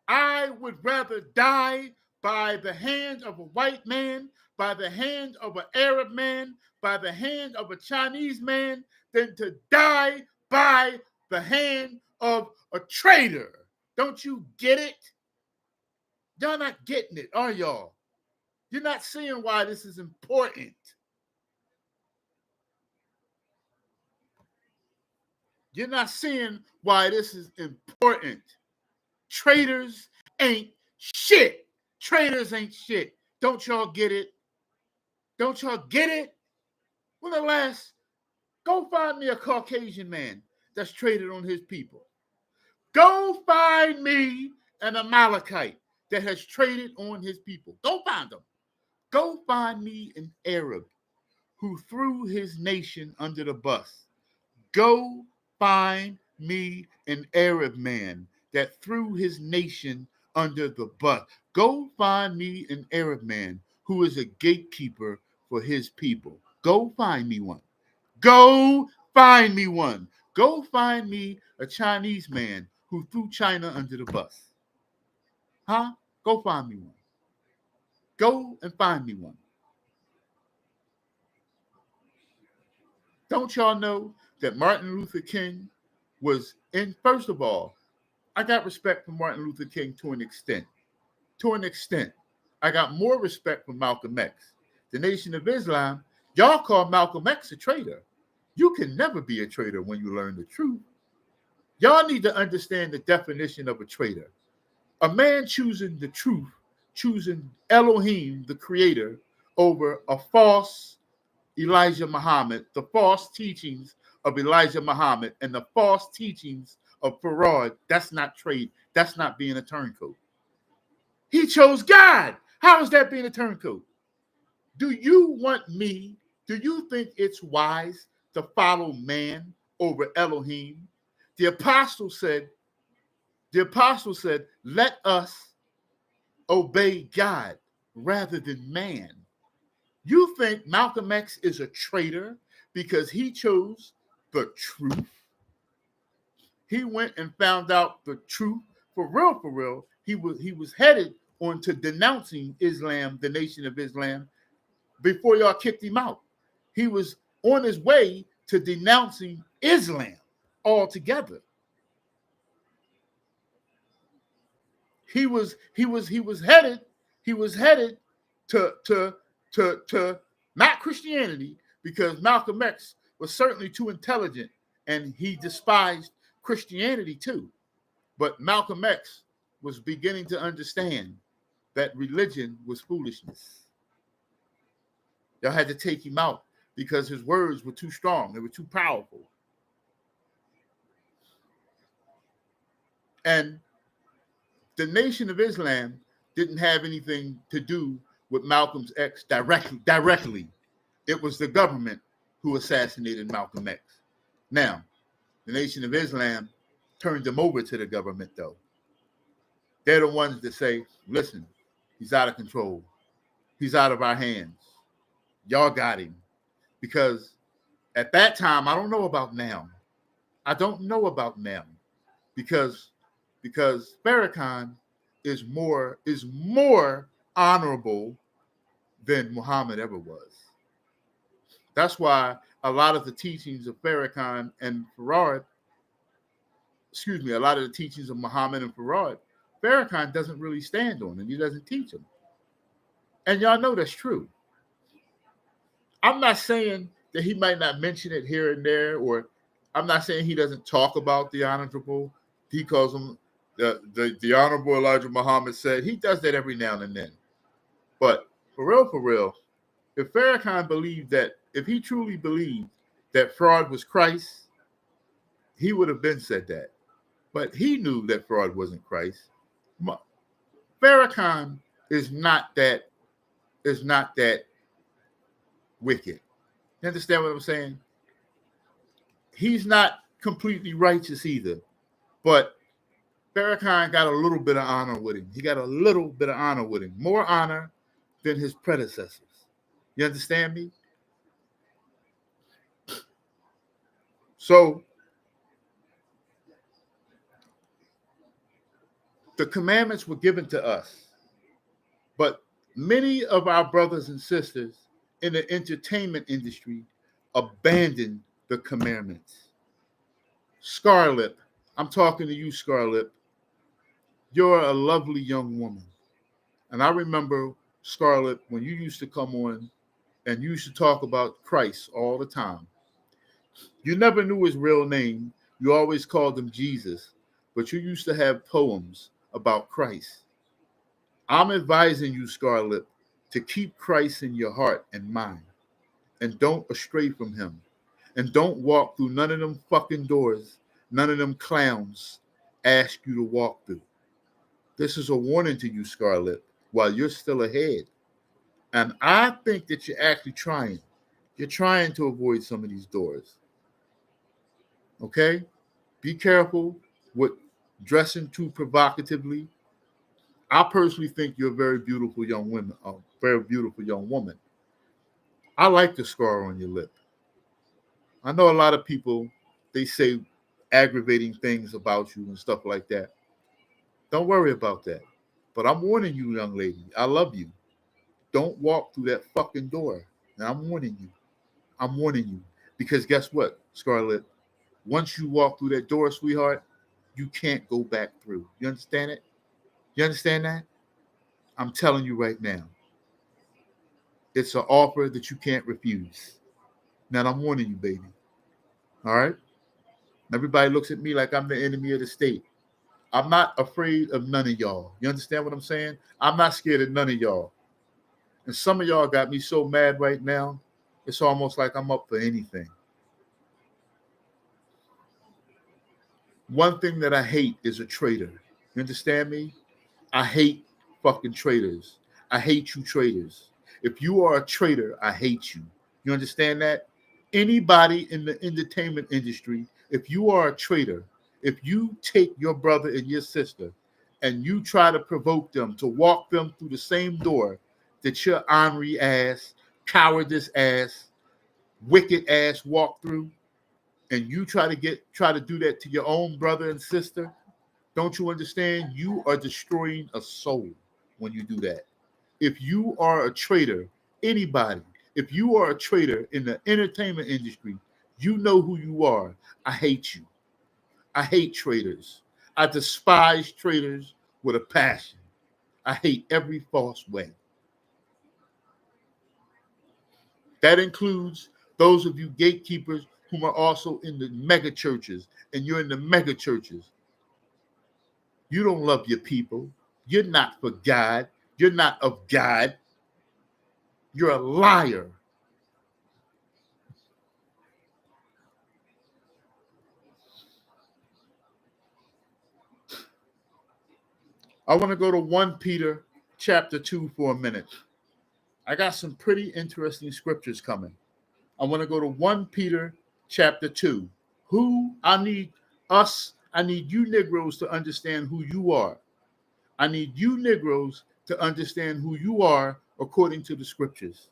I would rather die by the hand of a white man, by the hand of an Arab man, by the hand of a Chinese man, than to die by the hand of a traitor. Don't you get it? Y'all not getting it, are y'all? You're not seeing why this is important. You're not seeing why this is important. Traitors ain't shit. Traitors ain't shit. Don't y'all get it? Don't y'all get it? When the last, go find me a Caucasian man that's traded on his people. Go find me an Amalekite that has traded on his people. Go find them. Go find me an Arab who threw his nation under the bus. Go find me an Arab man that threw his nation under the bus. Go find me an Arab man who is a gatekeeper for his people. Go find me one. Go find me one. Go find me a Chinese man who threw China under the bus. Huh? Go find me one. Go and find me one. Don't y'all know that Martin Luther King was in? First of all, I got respect for Martin Luther King to an extent. To an extent. I got more respect for Malcolm X. The Nation of Islam, y'all call Malcolm X a traitor. You can never be a traitor when you learn the truth. Y'all need to understand the definition of a traitor. A man choosing the truth, choosing Elohim, the creator, over a false Elijah Muhammad, the false teachings of Elijah Muhammad, and the false teachings of Farad. That's not trade. That's not being a turncoat. He chose God. How is that being a turncoat? Do you want me? Do you think it's wise to follow man over Elohim? The apostle said, let us obey God rather than man. You think Malcolm X is a traitor because he chose the truth? He went and found out the truth. For real, he was headed on to denouncing Islam, the Nation of Islam, before y'all kicked him out. He was on his way to denouncing Islam altogether. He was headed to not Christianity, because Malcolm X was certainly too intelligent and he despised Christianity too. But Malcolm X was beginning to understand that religion was foolishness. Y'all had to take him out because his words were too strong. They were too powerful. And the Nation of Islam didn't have anything to do with Malcolm X directly. It was the government who assassinated Malcolm X. Now, the Nation of Islam turned him over to the government, though. They're the ones that say, listen, he's out of control. He's out of our hands. Y'all got him. Because at that time, I don't know about now. Because Farrakhan is more honorable than Muhammad ever was. That's why a lot of the teachings of Farrakhan and Farad, a lot of the teachings of Muhammad and Farad, Farrakhan doesn't really stand on, and he doesn't teach them. And y'all know that's true. I'm not saying that he might not mention it here and there, or I'm not saying he doesn't talk about the honorable. He calls him the Honorable Elijah Muhammad said. He does that every now and then. But for real, if Farrakhan believed that, if he truly believed that Farad was Christ, he would have been said that. But he knew that Farad wasn't Christ. Farrakhan is not that wicked. You understand what I'm saying? He's not completely righteous either. But Farrakhan got a little bit of honor with him. He got a little bit of honor with him. More honor than his predecessors. You understand me? So, the commandments were given to us. But many of our brothers and sisters in the entertainment industry abandoned the commandments. Scarlett, I'm talking to you, Scarlett. You're a lovely young woman. And I remember, Scarlett, when you used to come on and you used to talk about Christ all the time. You never knew his real name. You always called him Jesus. But you used to have poems about Christ. I'm advising you, Scarlett, to keep Christ in your heart and mind. And don't astray from him. And don't walk through none of them fucking doors none of them clowns ask you to walk through. This is a warning to you, Scarlett, while you're still ahead. And I think that you're actually trying. You're trying to avoid some of these doors. Okay? Be careful with dressing too provocatively. I personally think you're a very beautiful young woman, a very beautiful young woman. I like the scar on your lip. I know a lot of people, they say aggravating things about you and stuff like that. Don't worry about that. But I'm warning you, young lady. I love you. Don't walk through that fucking door. And I'm warning you. I'm warning you. Because guess what, Scarlett? Once you walk through that door, sweetheart, you can't go back through. You understand it? You understand that? I'm telling you right now. It's an offer that you can't refuse. Now I'm warning you, baby. All right? Everybody looks at me like I'm the enemy of the state. I'm not afraid of none of y'all. You understand what I'm saying? I'm not scared of none of y'all. And some of y'all got me so mad right now, it's almost like I'm up for anything. One thing that I hate is a traitor. You understand me? I hate fucking traitors. I hate you traitors. If you are a traitor, I hate you. You understand that? Anybody in the entertainment industry, if you are a traitor, if you take your brother and your sister and you try to provoke them to walk them through the same door that your ornery ass, cowardice ass, wicked ass walk through, and you try to do that to your own brother and sister, don't you understand? You are destroying a soul when you do that. If you are a traitor, anybody, if you are a traitor in the entertainment industry, you know who you are. I hate you. I hate traitors. I despise traitors with a passion. I hate every false way. That includes those of you gatekeepers who are also in the mega churches, and you're in the mega churches. You don't love your people. You're not for God. You're not of God. You're a liar. I want to go to 1 Peter chapter 2 for a minute. I got some pretty interesting scriptures coming. I want to go to 1 Peter chapter 2. I need you Negroes to understand who you are. I need you Negroes to understand who you are according to the scriptures.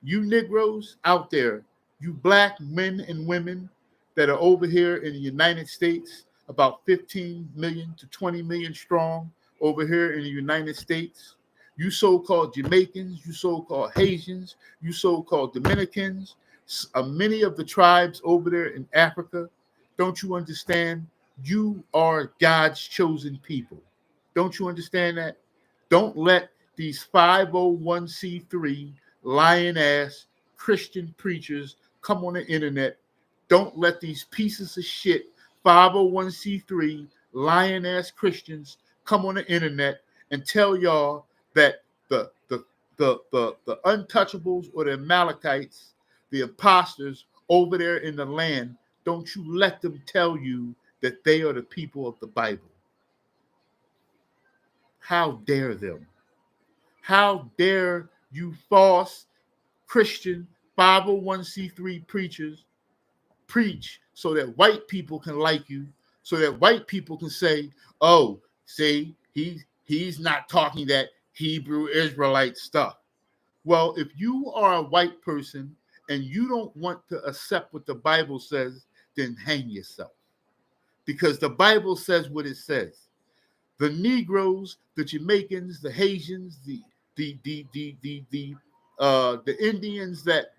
You Negroes out there, you black men and women that are over here in the United States, about 15 million to 20 million strong over here in the United States. You so-called Jamaicans, you so-called Haitians, you so-called Dominicans, many of the tribes over there in Africa. Don't you understand? You are God's chosen people. Don't you understand that? Don't let these 501c3 lying ass Christian preachers come on the internet. Don't let these pieces of shit 501c3 lying ass Christians come on the internet and tell y'all that the untouchables or the Amalekites, the imposters over there in the land, don't you let them tell you that they are the people of the Bible. How dare them? How dare you false Christian 501c3 preachers preach so that white people can like you, so that white people can say, oh, see, he's not talking that Hebrew Israelite stuff. Well, if you are a white person and you don't want to accept what the Bible says, then hang yourself. Because the Bible says what it says. The Negroes, the Jamaicans, the Haitians, the Indians that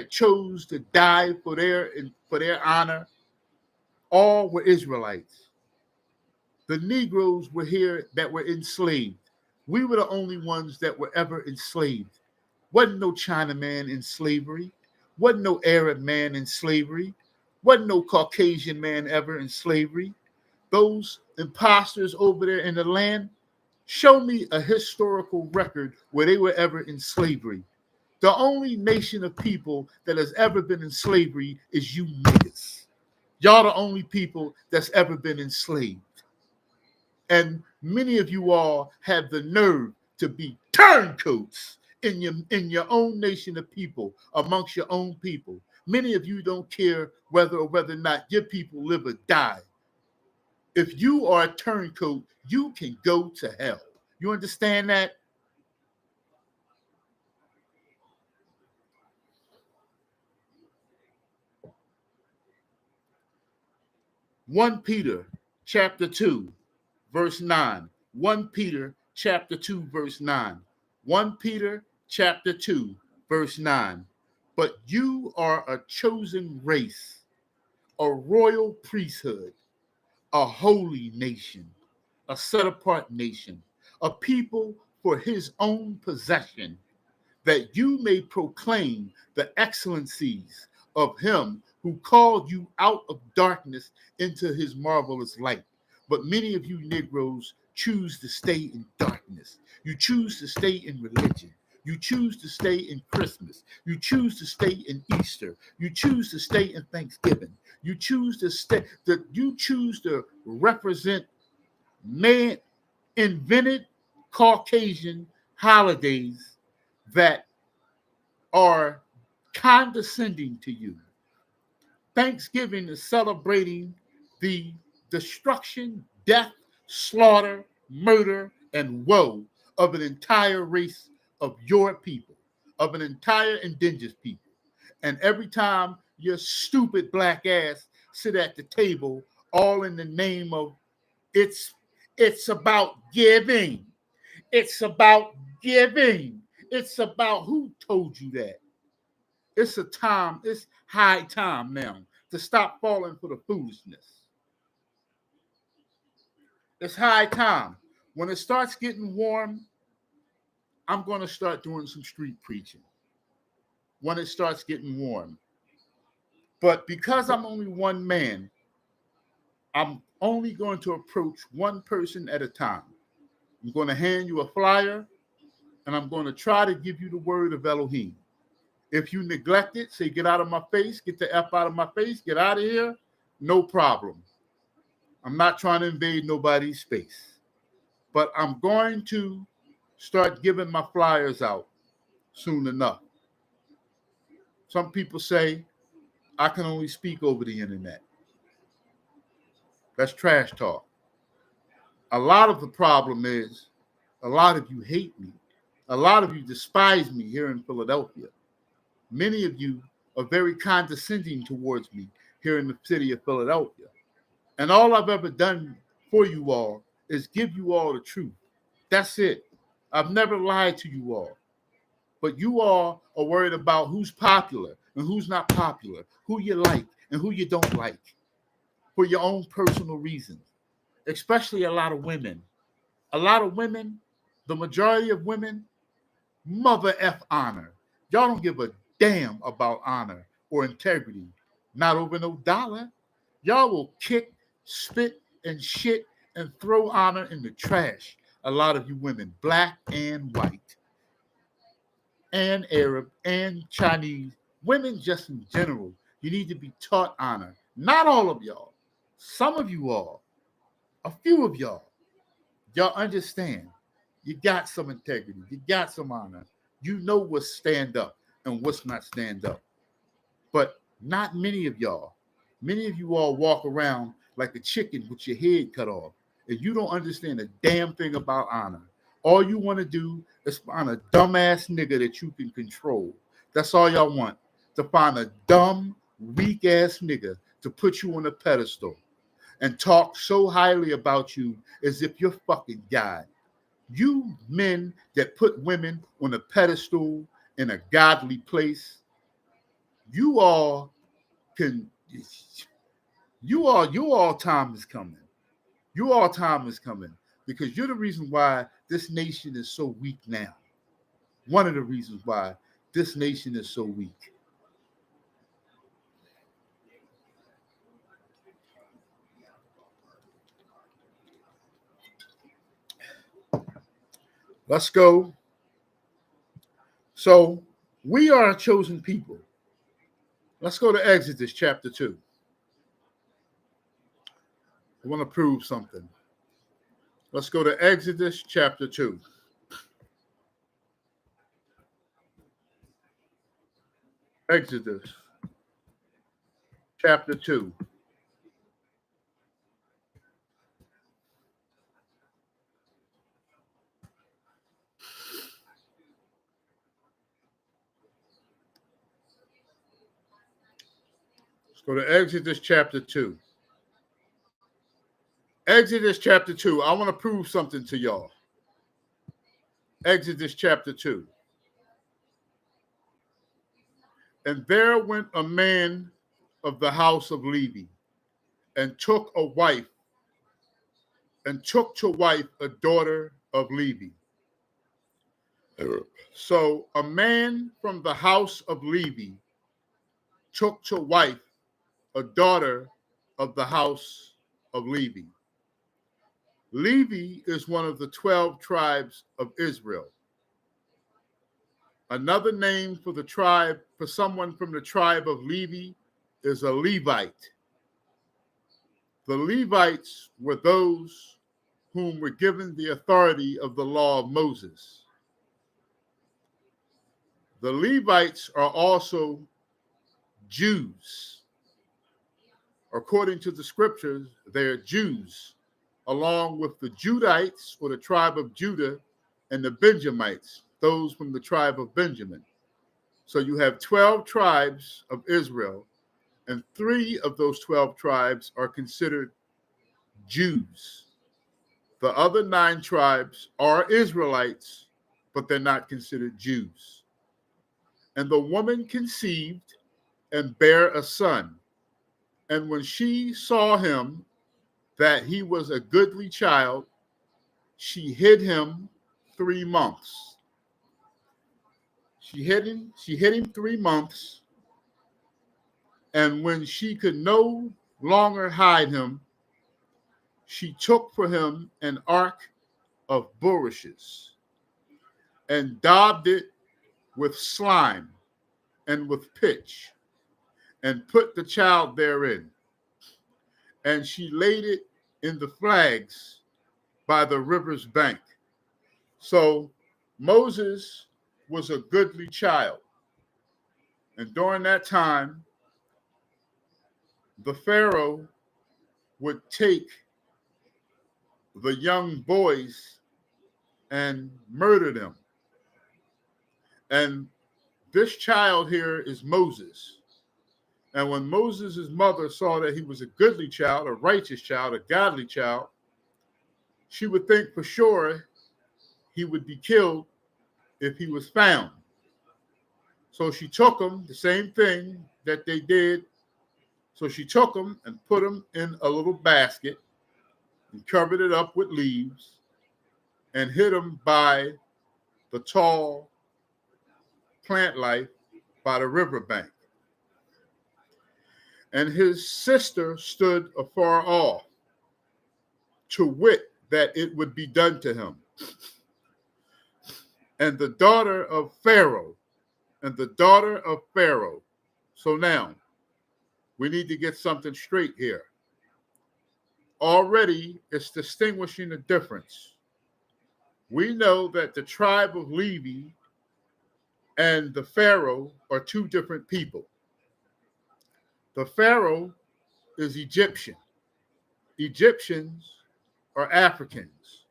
chose to die for their honor, all were Israelites. The Negroes were here that were enslaved. We were the only ones that were ever enslaved. Wasn't no Chinaman in slavery. Wasn't no Arab man in slavery. Wasn't no Caucasian man ever in slavery. Those imposters over there in the land, show me a historical record where they were ever in slavery. The only nation of people that has ever been in slavery is you niggas. Y'all the only people that's ever been enslaved. And many of you all have the nerve to be turncoats in your own nation of people, amongst your own people. Many of you don't care whether or not your people live or die. If you are a turncoat, you can go to hell. You understand that? 1 Peter chapter 2, verse 9. 1 Peter chapter 2, verse 9. 1 Peter chapter 2, verse 9. But you are a chosen race, a royal priesthood, a holy nation, a set apart nation, a people for his own possession, that you may proclaim the excellencies of him who called you out of darkness into his marvelous light. But many of you Negroes choose to stay in darkness. You choose to stay in religion. You choose to stay in Christmas. You choose to stay in Easter. You choose to stay in Thanksgiving. You choose to represent man invented Caucasian holidays that are condescending to you. Thanksgiving is celebrating the destruction, death, slaughter, murder, and woe of an entire race of your people, of an entire indigenous people. And every time your stupid black ass sit at the table, all in the name of it's about giving. It's about giving. It's about who told you that? It's high time now to stop falling for the foolishness. It's high time. When it starts getting warm, I'm going to start doing some street preaching. When it starts getting warm. But because I'm only one man, I'm only going to approach one person at a time. I'm going to hand you a flyer, and I'm going to try to give you the word of Elohim. If you neglect it, say, get out of my face, get the F out of my face, get out of here, no problem. I'm not trying to invade nobody's space. But I'm going to start giving my flyers out soon enough. Some people say I can only speak over the internet. That's trash talk. A lot of the problem is a lot of you hate me. A lot of you despise me here in Philadelphia. Many of you are very condescending towards me here in the city of Philadelphia. And all I've ever done for you all is give you all the truth. That's it. I've never lied to you all. But you all are worried about who's popular and who's not popular, who you like and who you don't like for your own personal reasons, especially a lot of women. A lot of women, the majority of women, mother F honor. Y'all don't give a damn about honor or integrity. Not over no dollar. Y'all will kick, spit, and shit and throw honor in the trash. A lot of you women, black and white, and Arab and Chinese, women just in general, you need to be taught honor. Not all of y'all. Some of you all, a few of y'all understand. You got some integrity. You got some honor. You know what's stand up and what's not stand up. But not many of y'all. Many of you all walk around like a chicken with your head cut off. And you don't understand a damn thing about honor. All you want to do is find a dumbass nigga that you can control. That's all y'all want. To find a dumb, weak ass nigga to put you on a pedestal and talk so highly about you as if you're fucking God. You men that put women on a pedestal in a godly place, you all can, you all time is coming. You all time is coming because you're the reason why this nation is so weak now. One of the reasons why this nation is so weak. Let's go. So we are a chosen people. Let's go to Exodus chapter 2. I want to prove something. Let's go to Exodus chapter 2. Exodus chapter 2. Let's go to Exodus chapter 2. Exodus chapter 2. I want to prove something to y'all. Exodus chapter 2. And there went a man of the house of Levi, and took a wife, and took to wife a daughter of Levi. So a man from the house of Levi took to wife a daughter of the house of Levi. Levi is one of the 12 tribes of Israel. Another name for the tribe, for someone from the tribe of Levi, is a Levite. The Levites were those whom were given the authority of the law of Moses. The Levites are also Jews. According to the scriptures, they are Jews, along with the Judites, or the tribe of Judah, and the Benjamites, those from the tribe of Benjamin. So you have 12 tribes of Israel, and 3 of those 12 tribes are considered Jews. The other 9 tribes are Israelites, but they're not considered Jews. And the woman conceived and bare a son. And when she saw him, that he was a goodly child, she hid him 3 months. She hid him 3 months. And when she could no longer hide him, she took for him an ark of bulrushes and daubed it with slime and with pitch, and put the child therein. And she laid it in the flags by the river's bank. So Moses was a goodly child. And during that time, the Pharaoh would take the young boys and murder them. And this child here is Moses. And when Moses' mother saw that he was a goodly child, a righteous child, a godly child, she would think for sure he would be killed if he was found. So she took him, the same thing that they did. So she took him and put him in a little basket and covered it up with leaves and hid him by the tall plant life by the riverbank. And his sister stood afar off, to wit that it would be done to him. And the daughter of Pharaoh, So now, we need to get something straight here. Already, it's distinguishing a difference. We know that the tribe of Levi and the Pharaoh are 2 different people. The Pharaoh is Egyptian. Egyptians are Africans.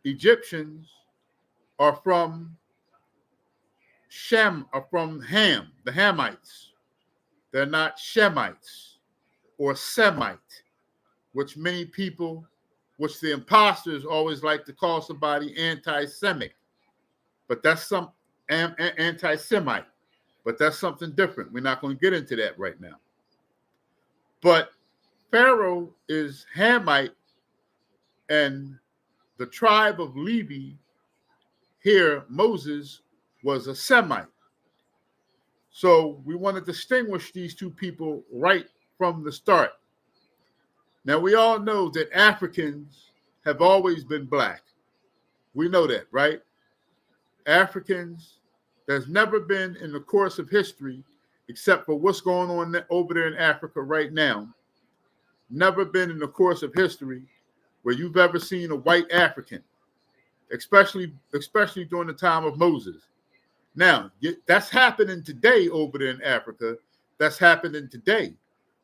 Egyptians are from Ham, the Hamites. They're not Shemites or Semite, which the imposters always like to call somebody anti-Semitic. But that's some anti-Semite. But that's something different. We're not going to get into that right now. But Pharaoh is Hamite, and the tribe of Levi here, Moses, was a Semite. So we want to distinguish these 2 people right from the start. Now, we all know that Africans have always been black. We know that, right? Africans, there's never been in the course of history, except for what's going on over there in Africa right now, never been in the course of history where you've ever seen a white African, especially during the time of Moses. Now, that's happening today over there in Africa. That's happening today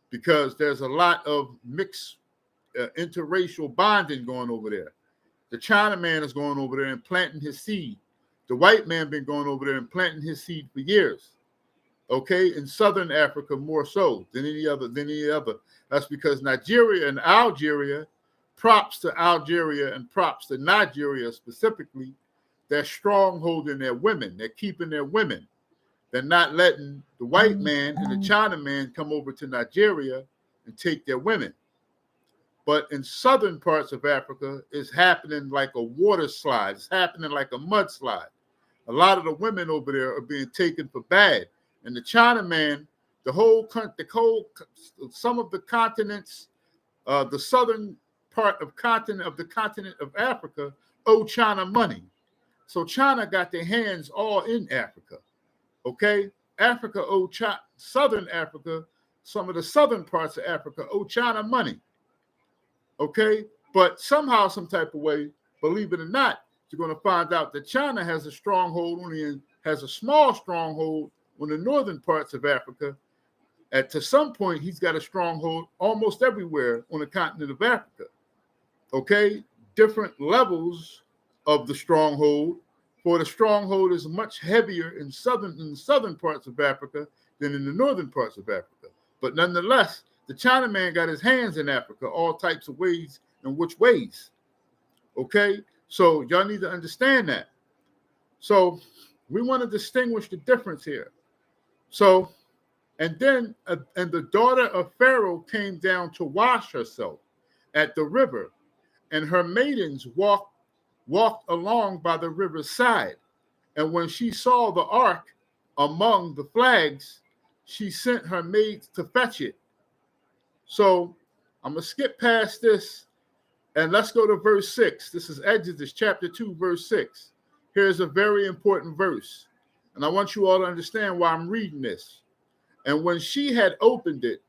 because there's a lot of mixed interracial bonding going over there. The Chinaman is going over there and planting his seed. The white man been going over there and planting his seed for years. Okay, in Southern Africa more so than any other. That's because Nigeria and Algeria, props to Algeria and props to Nigeria specifically, they're strongholding their women. They're keeping their women. They're not letting the white man and the Chinaman come over to Nigeria and take their women. But in southern parts of Africa, it's happening like a water slide. It's happening like a mudslide. A lot of the women over there are being taken for bad. And the Chinaman, some of the continents, the southern part of the continent of Africa owe China money. So China got their hands all in Africa. Okay? Africa owe Southern Africa, some of the southern parts of Africa owe China money. Okay? But somehow, some type of way, believe it or not, you're going to find out that China has a stronghold has a small stronghold on the northern parts of Africa. To some point, he's got a stronghold almost everywhere on the continent of Africa. Okay? Different levels of the stronghold, for the stronghold is much heavier in the southern parts of Africa than in the northern parts of Africa. But nonetheless, the Chinaman got his hands in Africa, all types of ways and which ways. Okay? So y'all need to understand that. So we want to distinguish the difference here. So, and then, and the daughter of Pharaoh came down to wash herself at the river, and her maidens walked along by the river's side. And when she saw the ark among the flags, she sent her maids to fetch it. So I'm going to skip past this and let's go to verse 6. This is Exodus chapter 2, verse 6. Here's a very important verse. And I want you all to understand why I'm reading this. And when she had opened it,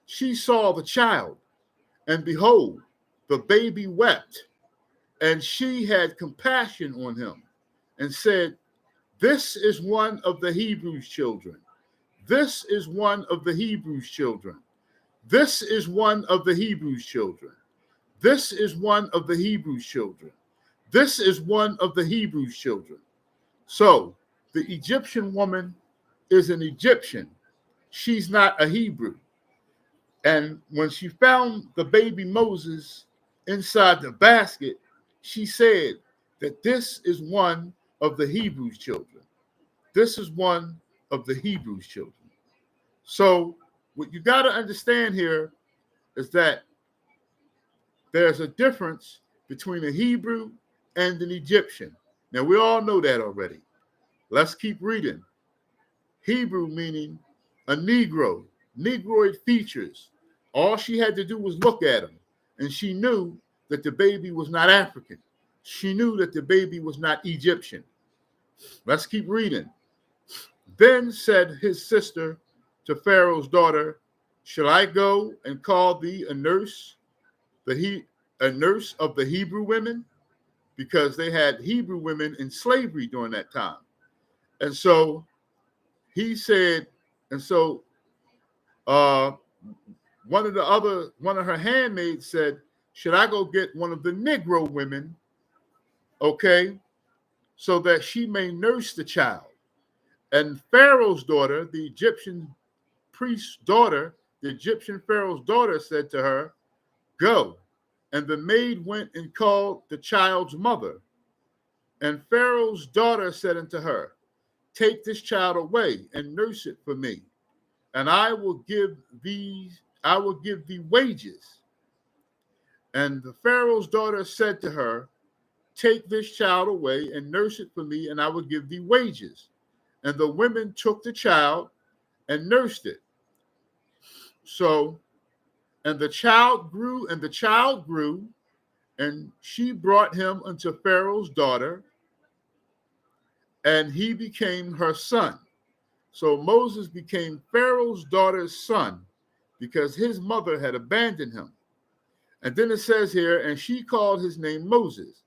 she saw the child, and behold, the baby wept. And she had compassion on him and said, "This is one of the Hebrews' children. This is one of the Hebrews' children. This is one of the Hebrews' children. This is one of the Hebrews' children. This is one of the Hebrews' children." So the Egyptian woman is an Egyptian. She's not a Hebrew. And when she found the baby Moses inside the basket, she said that this is one of the Hebrews' children. This is one of the Hebrews' children. So what you got to understand here is that there's a difference between a Hebrew and an Egyptian. Now, we all know that already. Let's keep reading. Hebrew meaning a Negro, Negroid features. All she had to do was look at him, and she knew that the baby was not African. She knew that the baby was not Egyptian. Let's keep reading. Then said his sister to Pharaoh's daughter, "Shall I go and call thee a nurse of the Hebrew women?" Because they had Hebrew women in slavery during that time. And so he said, and so one of her handmaids said, "Should I go get one of the Negro women, okay, so that she may nurse the child?" And Pharaoh's daughter, the Egyptian priest's daughter, the Egyptian Pharaoh's daughter said to her, "Go." And the maid went and called the child's mother. And Pharaoh's daughter said unto her, "Take this child away and nurse it for me, and I will give thee wages." And the Pharaoh's daughter said to her, "Take this child away and nurse it for me, and I will give thee wages." And the women took the child and nursed it. So, and the child grew, and she brought him unto Pharaoh's daughter, and he became her son. So Moses became Pharaoh's daughter's son because his mother had abandoned him. And then it says here, and she called his name Moses.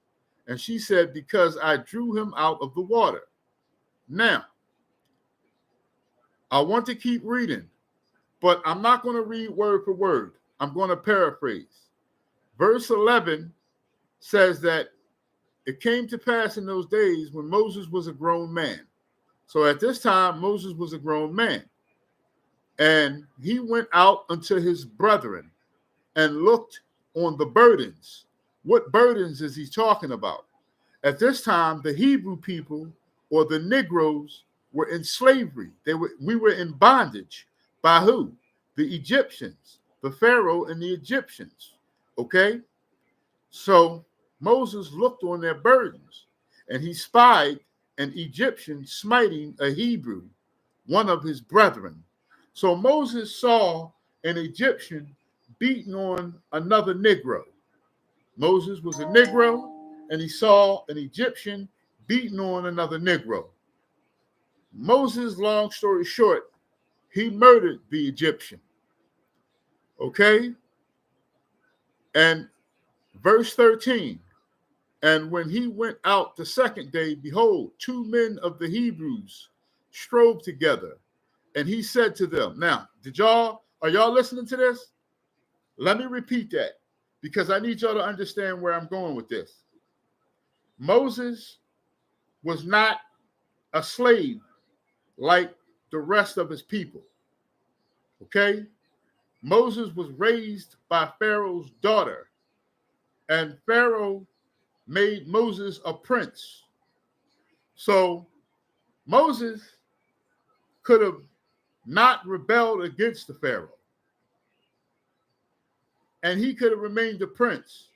And she said, "Because I drew him out of the water." Now, I want to keep reading, but I'm not going to read word for word. I'm going to paraphrase. Verse 11 says that it came to pass in those days when Moses was a grown man. So at this time, Moses was a grown man. And he went out unto his brethren and looked on the burdens. What burdens is he talking about? At this time, the Hebrew people or the Negroes were in slavery. We were in bondage. By who? The Egyptians, the Pharaoh and the Egyptians. Okay? So Moses looked on their burdens, and he spied an Egyptian smiting a Hebrew, one of his brethren. So Moses saw an Egyptian beating on another Negro. Moses was a Negro, and he saw an Egyptian beating on another Negro. Moses, long story short, he murdered the Egyptian. Okay? And verse 13, and when he went out the second day, behold, 2 men of the Hebrews strove together. And he said to them, now, are y'all listening to this? Let me repeat that because I need y'all to understand where I'm going with this. Moses was not a slave like the rest of his people. Okay? Moses was raised by Pharaoh's daughter, and Pharaoh made Moses a prince. So Moses could have not rebelled against the Pharaoh, and he could have remained a prince.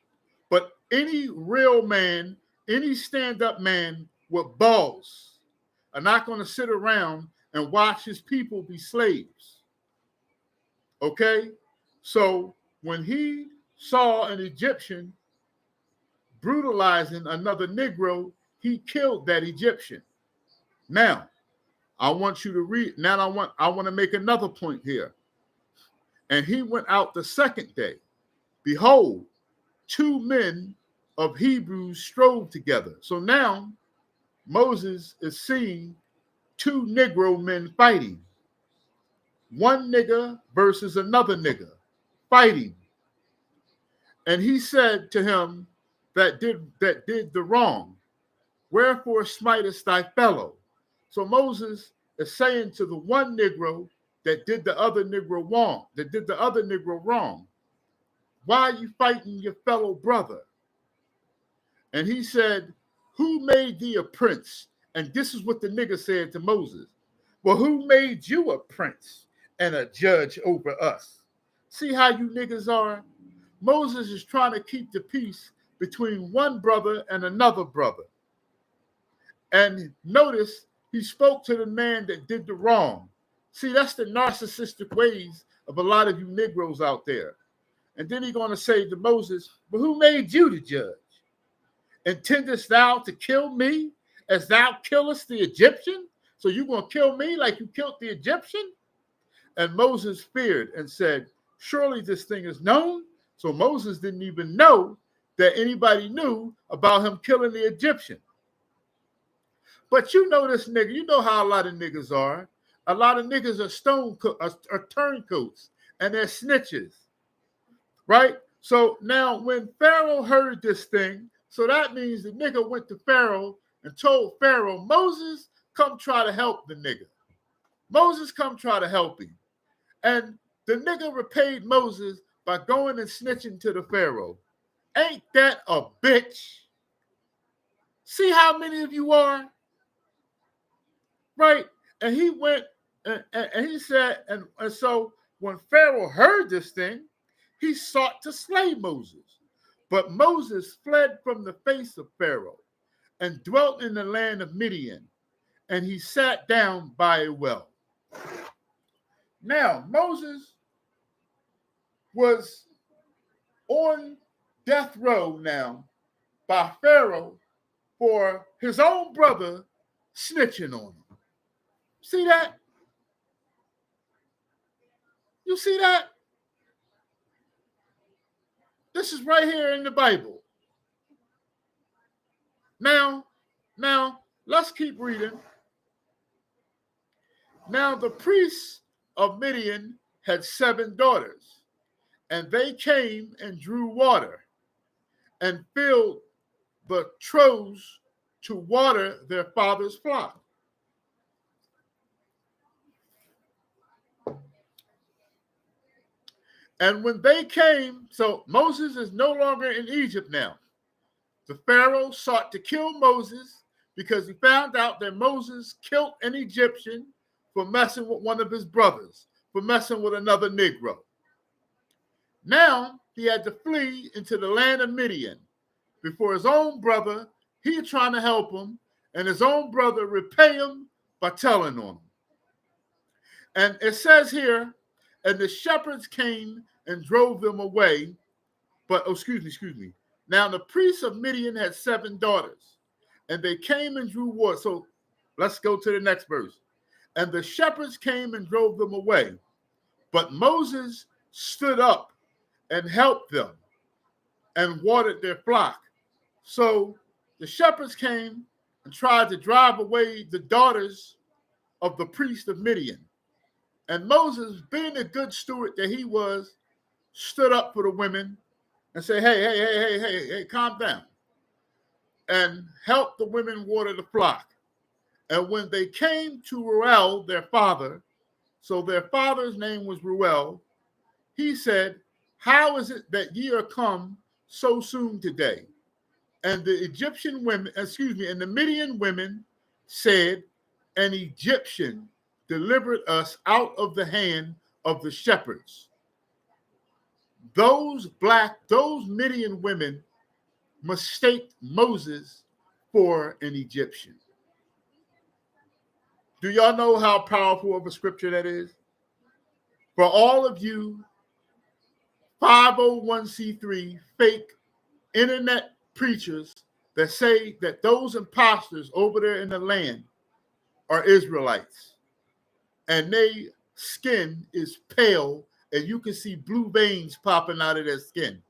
But any real man, any stand-up man with balls are not going to sit around and watch his people be slaves. Okay? So when he saw an Egyptian brutalizing another Negro, he killed that Egyptian. Now, I want you to read. Now I want to make another point here. And he went out the second day. Behold, 2 men of Hebrews strove together. So now Moses is seeing 2 Negro men fighting. One nigger versus another nigger fighting. And he said to him that did the wrong, wherefore smitest thy fellow? So Moses is saying to the one Negro that did the other Negro wrong, why are you fighting your fellow brother? And he said, who made thee a prince? And this is what the nigger said to Moses. Well, who made you a prince and a judge over us? See how you niggas are? Moses is trying to keep the peace between one brother and another brother. And notice he spoke to the man that did the wrong. See, that's the narcissistic ways of a lot of you Negroes out there. And then he's going to say to Moses, but who made you the judge? Intendest thou to kill me as thou killest the Egyptian? So you're going to kill me like you killed the Egyptian? And Moses feared and said, surely this thing is known. So Moses didn't even know that anybody knew about him killing the Egyptian. But you know this nigga, you know how a lot of niggas are. A lot of niggas are turncoats and they're snitches, right? So now when Pharaoh heard this thing, so that means the nigga went to Pharaoh and told Pharaoh, Moses, come try to help the nigga. Moses, come try to help him. And the nigga repaid Moses by going and snitching to the Pharaoh. Ain't that a bitch? See how many of you are? Right? And he went and he said, and so when Pharaoh heard this thing, he sought to slay Moses. But Moses fled from the face of Pharaoh and dwelt in the land of Midian, and he sat down by a well. Now, Moses was on death row now by Pharaoh for his own brother snitching on him. See that? You see that? This is right here in the Bible. Now, let's keep reading. Now the priests of Midian had 7 daughters, and they came and drew water and filled the troughs to water their father's flock. And when they came, so Moses is no longer in Egypt now. The Pharaoh sought to kill Moses because he found out that Moses killed an Egyptian for messing with one of his brothers, for messing with another Negro. Now he had to flee into the land of Midian before his own brother, he trying to help him, and his own brother repay him by telling on him. And it says here, and the shepherds came and drove them away. But, excuse me. Now the priests of Midian had 7 daughters, and they came and drew water. So let's go to the next verse. And the shepherds came and drove them away. But Moses stood up and helped them and watered their flock. So the shepherds came and tried to drive away the daughters of the priest of Midian. And Moses, being a good steward that he was, stood up for the women and said, hey, calm down. And helped the women water the flock. And when they came to Reuel, their father, so their father's name was Reuel, he said, how is it that ye are come so soon today? And the and the Midian women said, an Egyptian delivered us out of the hand of the shepherds. Those Midian women mistaked Moses for an Egyptian. Do y'all know how powerful of a scripture that is? For all of you 501c3 fake internet preachers that say that those imposters over there in the land are Israelites, and their skin is pale, and you can see blue veins popping out of their skin.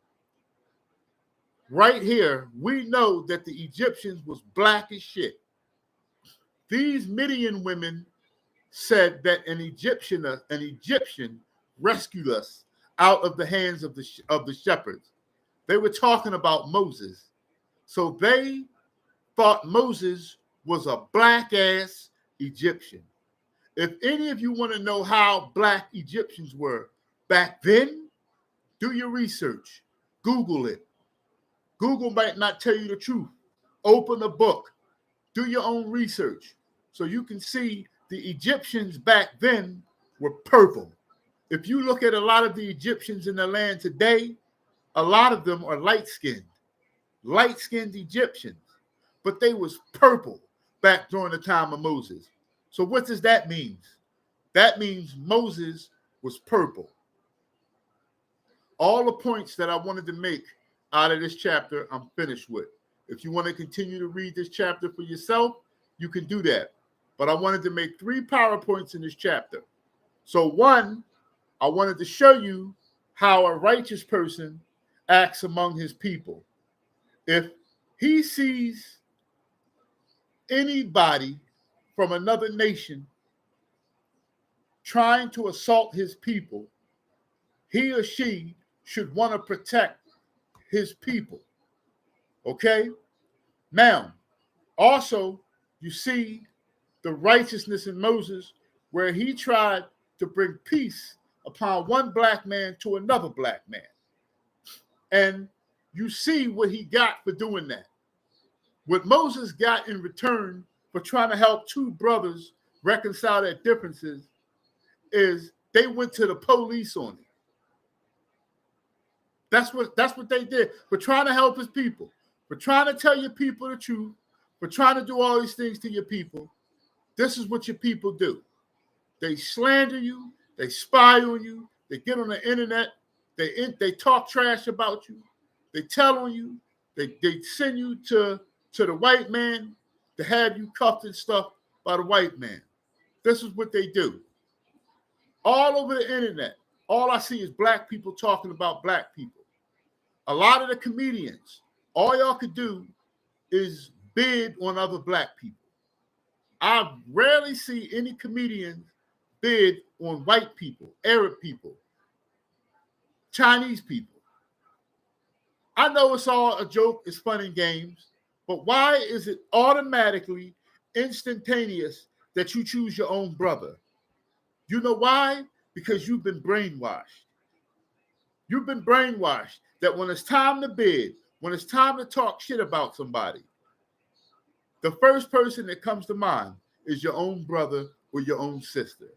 Right here, we know that the Egyptians was black as shit. These Midian women said that an Egyptian rescued us out of the hands of the shepherds. They were talking about Moses. So they thought Moses was a black ass Egyptian. If any of you want to know how black Egyptians were back then, do your research. Google it. Google might not tell you the truth. Open a book. Do your own research so you can see the Egyptians back then were purple. If you look at a lot of the Egyptians in the land today, a lot of them are light-skinned Egyptians, but they was purple back during the time of Moses. So what does that mean? That means Moses was purple. All the points that I wanted to make out of this chapter, I'm finished with. If you want to continue to read this chapter for yourself, you can do that. But I wanted to make 3 PowerPoints in this chapter. So 1, I wanted to show you how a righteous person acts among his people. If he sees anybody from another nation trying to assault his people, he or she should want to protect his people. Okay? Now, also, you see the righteousness in Moses where he tried to bring peace upon one black man to another black man. And you see what he got for doing that. What Moses got in return for trying to help 2 brothers reconcile their differences is they went to the police on him. That's what they did for trying to help his people, for trying to tell your people the truth, for trying to do all these things to your people. This is what your people do. They slander you, they spy on you, they get on the internet, they talk trash about you, they tell on you, they send you to the white man to have you cuffed and stuff by the white man. This is what they do. All over the internet, all I see is black people talking about black people. A lot of the comedians, all y'all could do is bid on other black people. I rarely see any comedians bid on white people, Arab people, Chinese people. I know it's all a joke, it's fun and games, but why is it automatically instantaneous that you choose your own brother? You know why? Because you've been brainwashed. You've been brainwashed that when it's time to bid, when it's time to talk shit about somebody, the first person that comes to mind is your own brother or your own sister.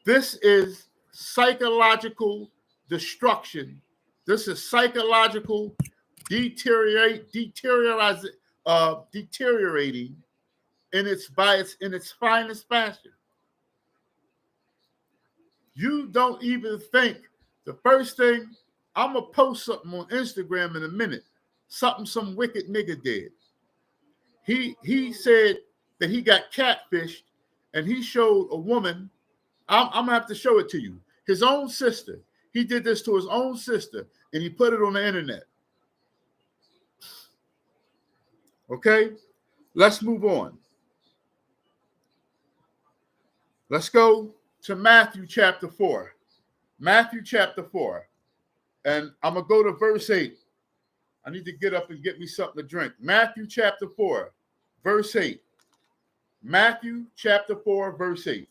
This is psychological destruction. This is psychological deteriorating in its finest fashion. You don't even think the first thing, I'm gonna post something on Instagram in a minute, something some wicked nigga did. He said that he got catfished, and he showed a woman. I'm gonna have to show it to you. His own sister. He did this to his own sister, and he put it on the internet. Okay, let's move on. Let's go to Matthew chapter 4. Matthew chapter 4. And I'm going to go to verse 8. I need to get up and get me something to drink. Matthew chapter 4, verse 8. Matthew chapter 4, verse 8.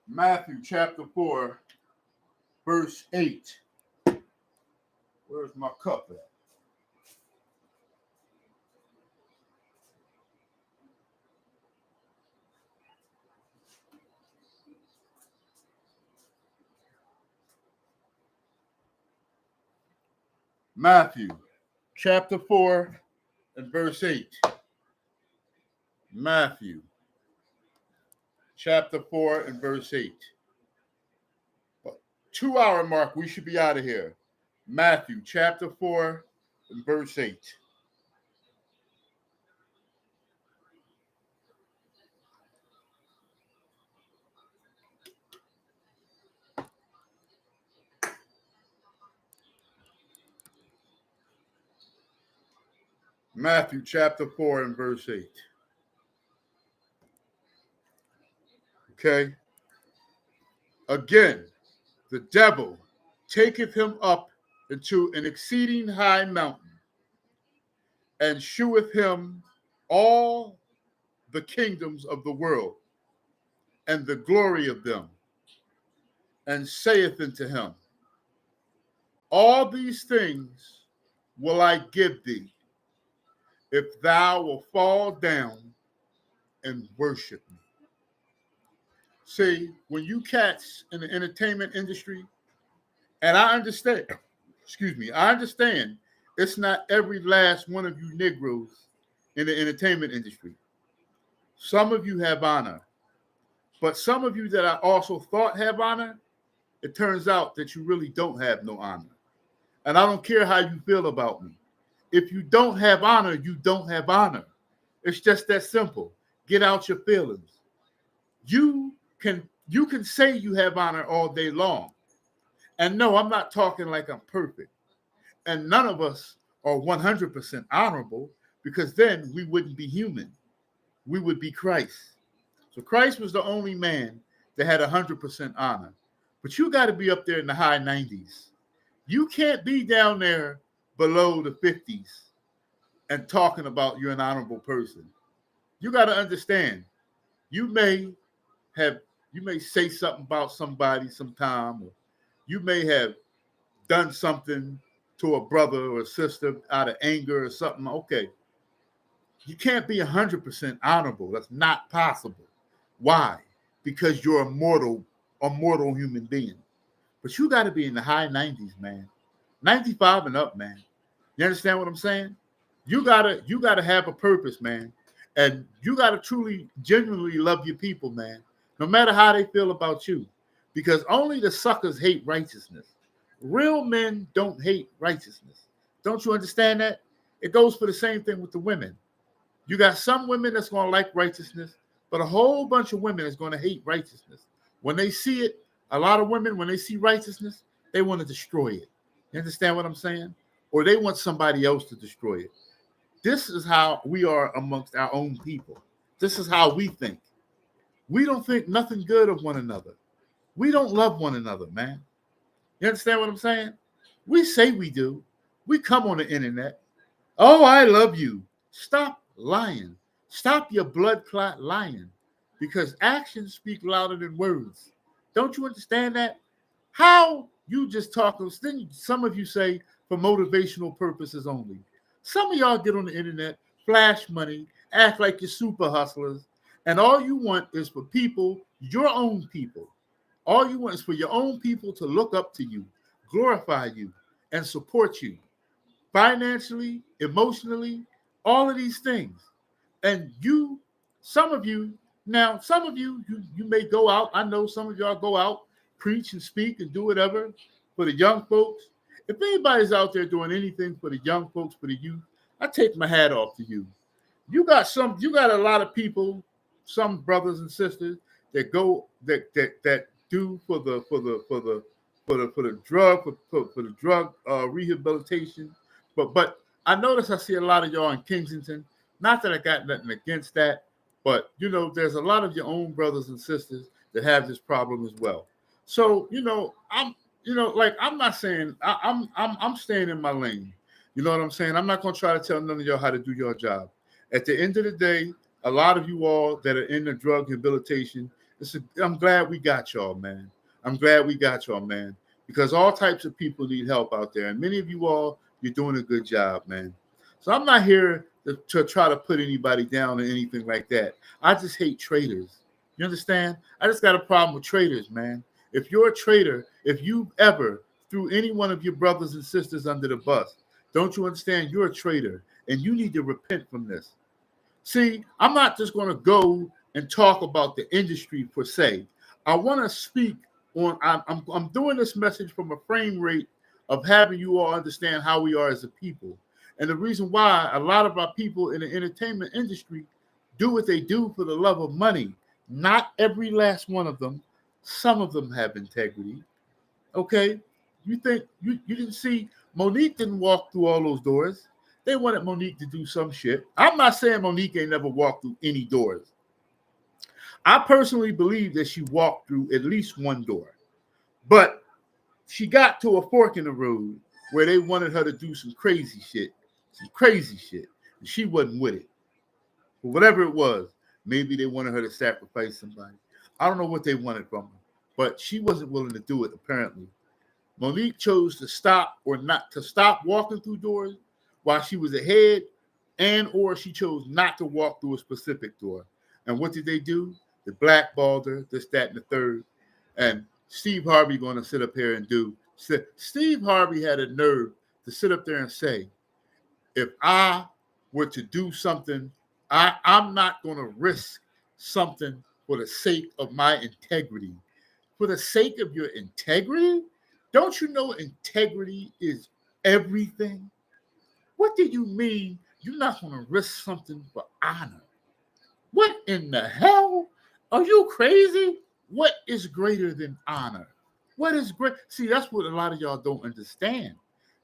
Matthew chapter 4, verse 8. Where's my cup at? Matthew chapter 4 and verse 8. Matthew chapter 4 and verse 8. 2 hour mark, we should be out of here. Matthew chapter 4 and verse 8. Matthew chapter 4 and verse 8. Okay. Again, the devil taketh him up into an exceeding high mountain, and sheweth him all the kingdoms of the world, and the glory of them, and saith unto him, all these things will I give thee, if thou wilt fall down and worship me. See, when you cats in the entertainment industry, and I understand, I understand it's not every last one of you Negroes in the entertainment industry. Some of you have honor, but some of you that I also thought have honor, it turns out that you really don't have no honor. And I don't care how you feel about me. If you don't have honor, you don't have honor. It's just that simple. Get out your feelings. You can say you have honor all day long. And no, I'm not talking like I'm perfect. And none of us are 100% honorable, because then we wouldn't be human. We would be Christ. So Christ was the only man that had 100% honor. But you got to be up there in the high 90s. You can't be down there below the 50s and talking about you're an honorable person. You got to understand, you may say something about somebody sometime, or you may have done something to a brother or a sister out of anger or something. Okay. You can't be 100% honorable. That's not possible. Why? Because you're a mortal human being. But you got to be in the high 90s, man. 95 and up, man. You understand what I'm saying? You gotta have a purpose, man. And you gotta truly, genuinely love your people, man. No matter how they feel about you. Because only the suckers hate righteousness. Real men don't hate righteousness. Don't you understand that? It goes for the same thing with the women. You got some women that's gonna like righteousness, but a whole bunch of women is gonna hate righteousness. When they see it, a lot of women, when they see righteousness, they want to destroy it. You understand what I'm saying? Or they want somebody else to destroy it. This is how we are amongst our own people. This is how we think. We don't think nothing good of one another. We don't love one another, man. You understand what I'm saying? We say we do. We come on the internet. Oh, I love you. Stop lying. Stop your blood clot lying. Because actions speak louder than words. Don't you understand that? How you just talk, some of you say for motivational purposes only. Some of y'all get on the internet, flash money, act like you're super hustlers, and all you want is for people, your own people. All you want is for your own people to look up to you, glorify you, and support you financially, emotionally, all of these things. And you, some of you, now, some of you, you may go out. I know some of y'all go out, preach and speak and do whatever for the young folks. If anybody's out there doing anything for the young folks, for the youth, I take my hat off to you. You got a lot of people, some brothers and sisters that go that do for the drug rehabilitation. But I notice I see a lot of y'all in Kensington. Not that I got nothing against that, but there's a lot of your own brothers and sisters that have this problem as well. So I'm not saying I'm staying in my lane. You know what I'm saying? I'm not gonna try to tell none of y'all how to do your job. At the end of the day, a lot of you all that are in the drug rehabilitation, I'm glad we got y'all, man. I'm glad we got y'all, man, because all types of people need help out there, and many of you all, you're doing a good job, man. So I'm not here to try to put anybody down or anything like that. I just hate traitors. You understand? I just got a problem with traitors, man. If you're a traitor, if you ever threw any one of your brothers and sisters under the bus, don't you understand? You're a traitor, and you need to repent from this. See, I'm not just going to go and talk about the industry per se. I want to speak on. I'm doing this message from a frame rate of having you all understand how we are as a people, and the reason why a lot of our people in the entertainment industry do what they do for the love of money. Not every last one of them. Some of them have integrity. Okay, you think you didn't see Monique didn't walk through all those doors. They wanted Monique to do some shit. I'm not saying Monique ain't never walked through any doors. I personally believe that she walked through at least one door. But she got to a fork in the road where they wanted her to do some crazy shit. Some crazy shit. And she wasn't with it. But whatever it was, maybe they wanted her to sacrifice somebody. I don't know what they wanted from her. But she wasn't willing to do it, apparently. Monique chose to stop walking through doors while she was ahead, and or she chose not to walk through a specific door. And what did they do? They blackballed her, this, that, and the third. And Steve Harvey going to sit up here and do. Steve Harvey had a nerve to sit up there and say, if I were to do something, I'm not going to risk something for the sake of my integrity. For the sake of your integrity? Don't you know integrity is everything? What do you mean you're not going to risk something for honor? What in the hell? Are you crazy? What is greater than honor? What is great? See, that's what a lot of y'all don't understand.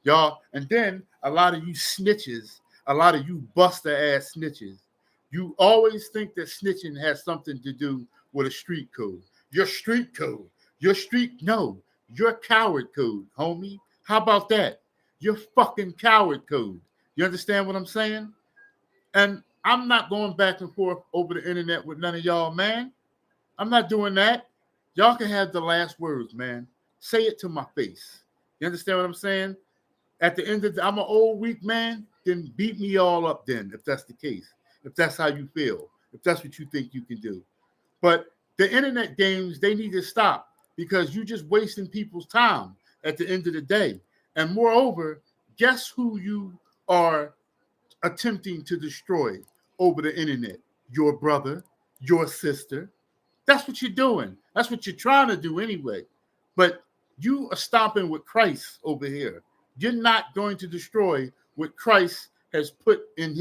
Y'all, and then a lot of you snitches, a lot of you buster ass snitches, you always think that snitching has something to do with a street code. Your street code. No, your coward code, homie. How about that? Your fucking coward code. You understand what I'm saying? And I'm not going back and forth over the internet with none of y'all, man. I'm not doing that. Y'all can have the last words, man. Say it to my face. You understand what I'm saying? At the end of I'm an old weak man, then beat me all up then, if that's the case. If that's how you feel. If that's what you think you can do. But the internet games, they need to stop because you're just wasting people's time at the end of the day. And moreover, guess who you are attempting to destroy over the internet? Your brother, your sister. That's what you're doing. That's what you're trying to do anyway. But you are stomping with Christ over here. You're not going to destroy what Christ has put in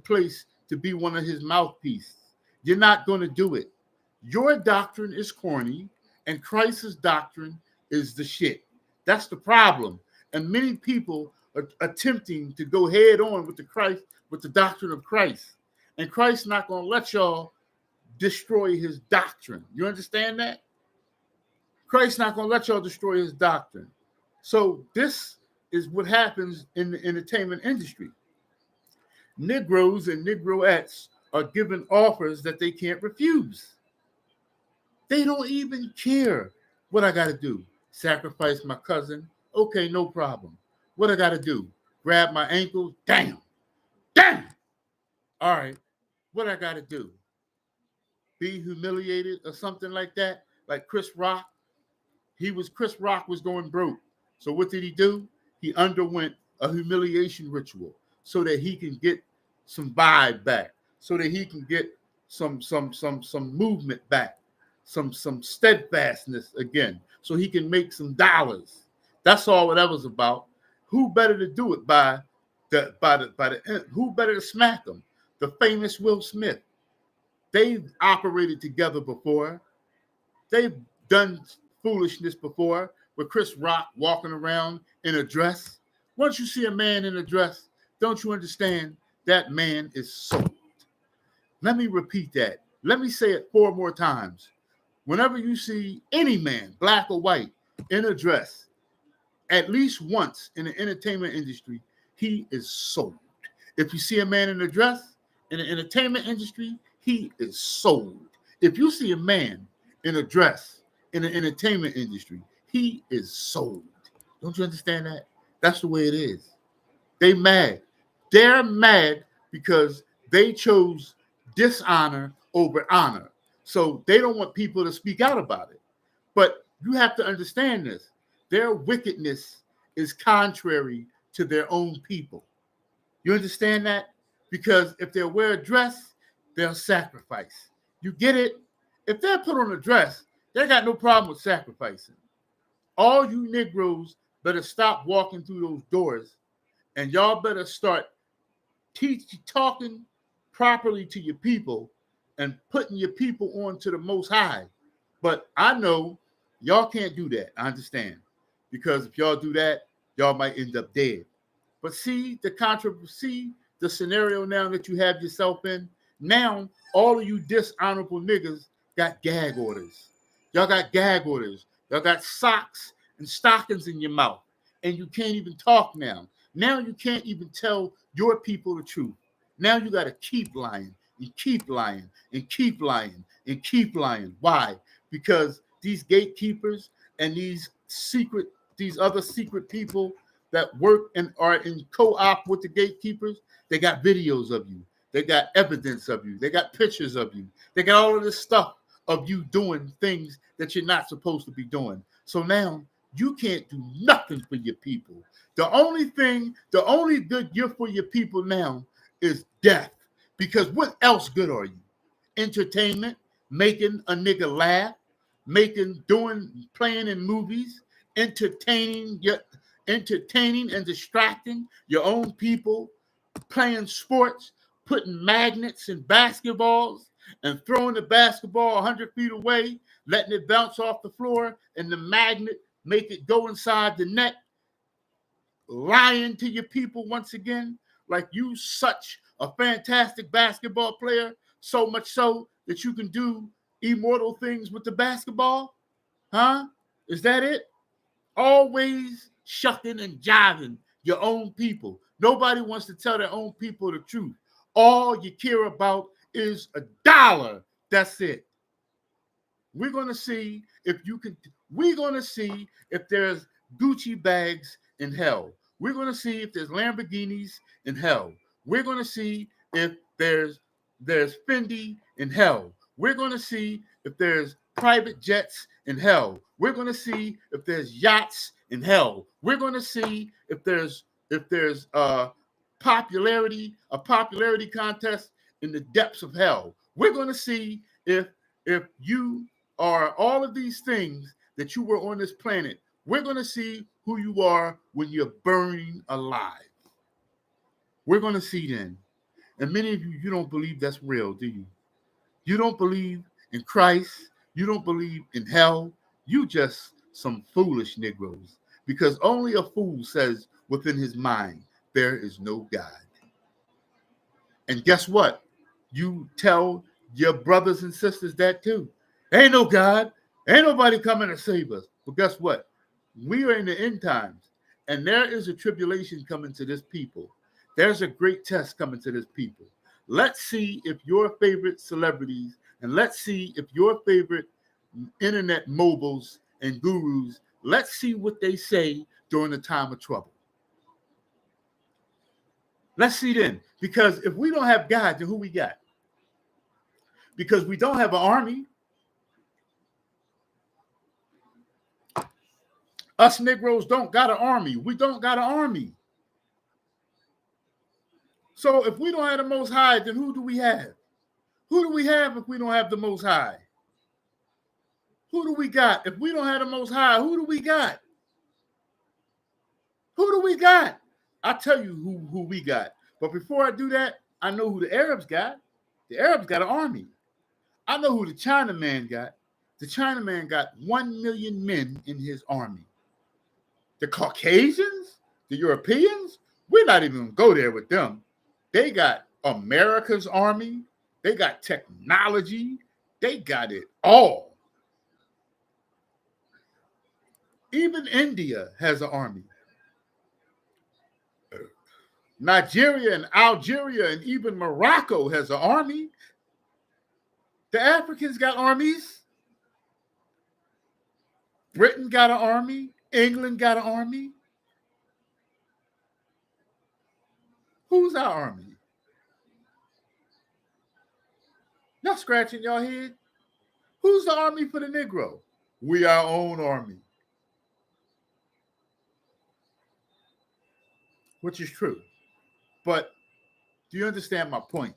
place to be one of his mouthpieces. You're not going to do it. Your doctrine is corny, and Christ's doctrine is the shit. That's the problem. And many people are attempting to go head on with the doctrine of Christ. And Christ's not going to let y'all destroy his doctrine. You understand that? Christ's not going to let y'all destroy his doctrine. So this is what happens in the entertainment industry. Negroes and Negroettes are given offers that they can't refuse. They don't even care what I got to do. Sacrifice my cousin? Okay, no problem. What I got to do? Grab my ankle? Damn. All right, what I got to do? Be humiliated or something like that? Like Chris Rock? Chris Rock was going broke. So what did he do? He underwent a humiliation ritual so that he can get some vibe back, so that he can get some movement back, some steadfastness again, so he can make some dollars. That's all that was about. Who better to do it who better to smack him? The famous Will Smith. They've operated together before. They've done foolishness before with Chris Rock walking around in a dress. Once you see a man in a dress, don't you understand that man is sold? Let me repeat that. Let me say it 4 more times. Whenever you see any man, black or white, in a dress, at least once in the entertainment industry, he is sold. If you see a man in a dress in the entertainment industry, he is sold. If you see a man in a dress in the entertainment industry, he is sold. Don't you understand that? That's the way it is. They mad. They're mad because they chose dishonor over honor. So they don't want people to speak out about it. But you have to understand this. Their wickedness is contrary to their own people. You understand that? Because if they wear a dress, they'll sacrifice. You get it? If they're put on a dress, they got no problem with sacrificing. All you Negroes better stop walking through those doors, and y'all better start talking properly to your people and putting your people on to the Most High. But I know y'all can't do that. I understand. Because if y'all do that, y'all might end up dead. But see the scenario now that you have yourself in. Now, all of you dishonorable niggas got gag orders. Y'all got gag orders. Y'all got socks and stockings in your mouth. And you can't even talk now. Now you can't even tell your people the truth. Now you got to keep lying and keep lying and keep lying and keep lying. Why? Because these gatekeepers and these other secret people that work and are in co-op with the gatekeepers, they got videos of you. They got evidence of you. They got pictures of you. They got all of this stuff of you doing things that you're not supposed to be doing. So now you can't do nothing for your people. The only good you're for your people now is death. Because what else good are you? Entertainment, making a nigga laugh, playing in movies, entertaining and distracting your own people, playing sports, putting magnets in basketballs and throwing the basketball 100 feet away, letting it bounce off the floor, and the magnet make it go inside the net, lying to your people once again, like you such a fantastic basketball player, so much so that you can do immortal things with the basketball? Huh? Is that it? Always shucking and jiving your own people. Nobody wants to tell their own people the truth. All you care about is a dollar. That's it. We're going to see if there's Gucci bags in hell. We're going to see if there's Lamborghinis in hell. We're going to see if there's Fendi in hell. We're going to see if there's private jets in hell. We're going to see if there's yachts in hell. We're going to see if there's a popularity contest in the depths of hell. We're going to see if you are all of these things that you were on this planet. We're going to see who you are when you're burning alive. We're going to see then. And many of you don't believe that's real, do you? You don't believe in Christ. You don't believe in hell. You just some foolish Negroes. Because only a fool says within his mind, there is no God. And guess what? You tell your brothers and sisters that too. Ain't no God. Ain't nobody coming to save us. But guess what? We are in the end times. And there is a tribulation coming to this people. There's a great test coming to this people. Let's see if your favorite celebrities and let's see if your favorite internet mobiles and gurus, let's see what they say during the time of trouble. Let's see then. Because if we don't have God, then who we got? Because we don't have an army. Us Negroes don't got an army. We don't got an army. So if we don't have the Most High, then who do we have? Who do we have if we don't have the Most High? Who do we got? If we don't have the Most High, who do we got? Who do we got? I'll tell you who we got. But before I do that, I know who the Arabs got. The Arabs got an army. I know who the Chinaman got. The Chinaman got 1 million men in his army. The Caucasians, the Europeans, we're not even going to go there with them. They got America's army. They got technology. They got it all. Even India has an army. Nigeria and Algeria and even Morocco has an army. The Africans got armies. Britain got an army. England got an army. Who's our army? Y'all scratching your head? Who's the army for the Negro? We our own army. Which is true. But do you understand my point?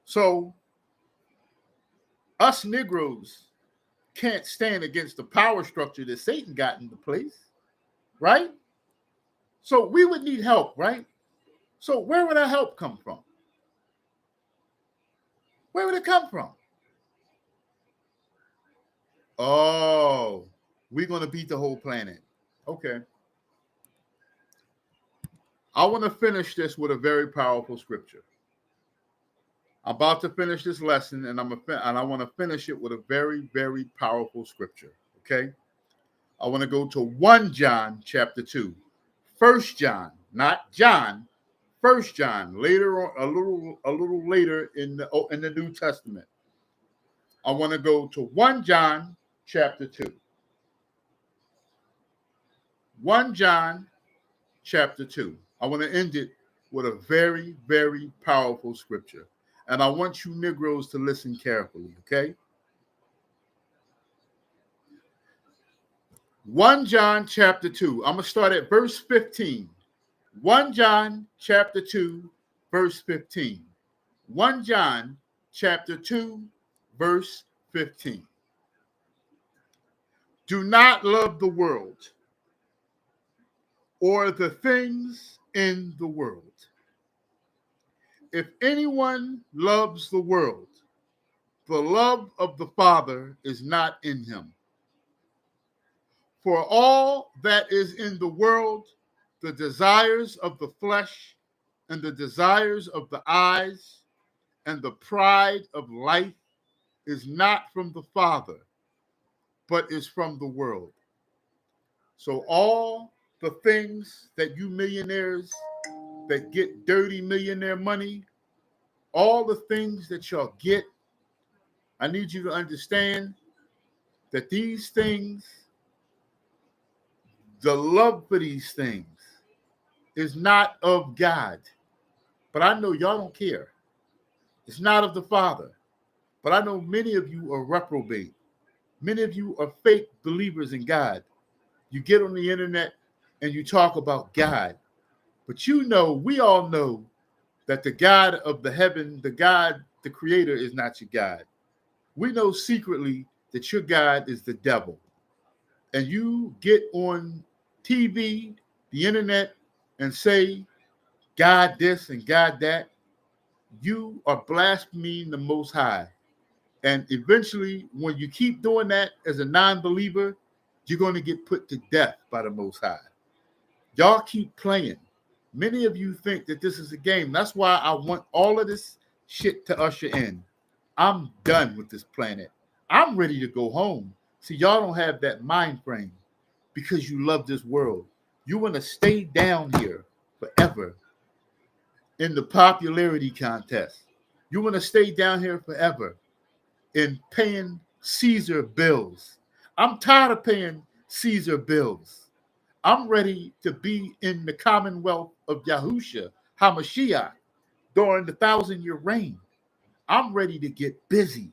So, us Negroes can't stand against the power structure that Satan got into place, right? So we would need help, right? So where would our help come from? Where would it come from? Oh, we're going to beat the whole planet. Okay. I want to finish this with a very powerful scripture. I'm about to finish this lesson, and I want to finish it with a very, very powerful scripture. Okay, I want to go to 1 John chapter 2. 1 John, not John. 1 John, later on, a little later in the New Testament. I want to go to 1 John chapter 2. 1 John chapter 2. I want to end it with a very, very powerful scripture. And I want you Negroes to listen carefully, okay? 1 John chapter 2. I'm going to start at verse 15. 1 John chapter 2, verse 15. 1 John chapter 2, verse 15. Do not love the world or the things in the world. If anyone loves the world, the love of the Father is not in him. For all that is in the world, the desires of the flesh and the desires of the eyes and the pride of life is not from the Father, but is from the world. So all the things that you millionaires that get dirty millionaire money, all the things that y'all get, I need you to understand that these things, the love for these things is not of God. But I know y'all don't care. It's not of the Father. But I know many of you are reprobate. Many of you are fake believers in God. You get on the internet and you talk about God. But you know, we all know that the God of the heaven, the God, the creator, is not your God. We know secretly that your God is the devil. And you get on TV, the internet, and say, God this and God that, you are blaspheming the Most High. And eventually, when you keep doing that as a non-believer, you're going to get put to death by the Most High. Y'all keep playing. Many of you think that this is a game. That's why I want all of this shit to usher in. I'm done with this planet. I'm ready to go home. See, y'all don't have that mind frame because you love this world. You want to stay down here forever in the popularity contest. You want to stay down here forever in paying Caesar bills. I'm tired of paying Caesar bills. I'm ready to be in the commonwealth of Yahusha HaMashiach during the 1,000-year reign. I'm ready to get busy.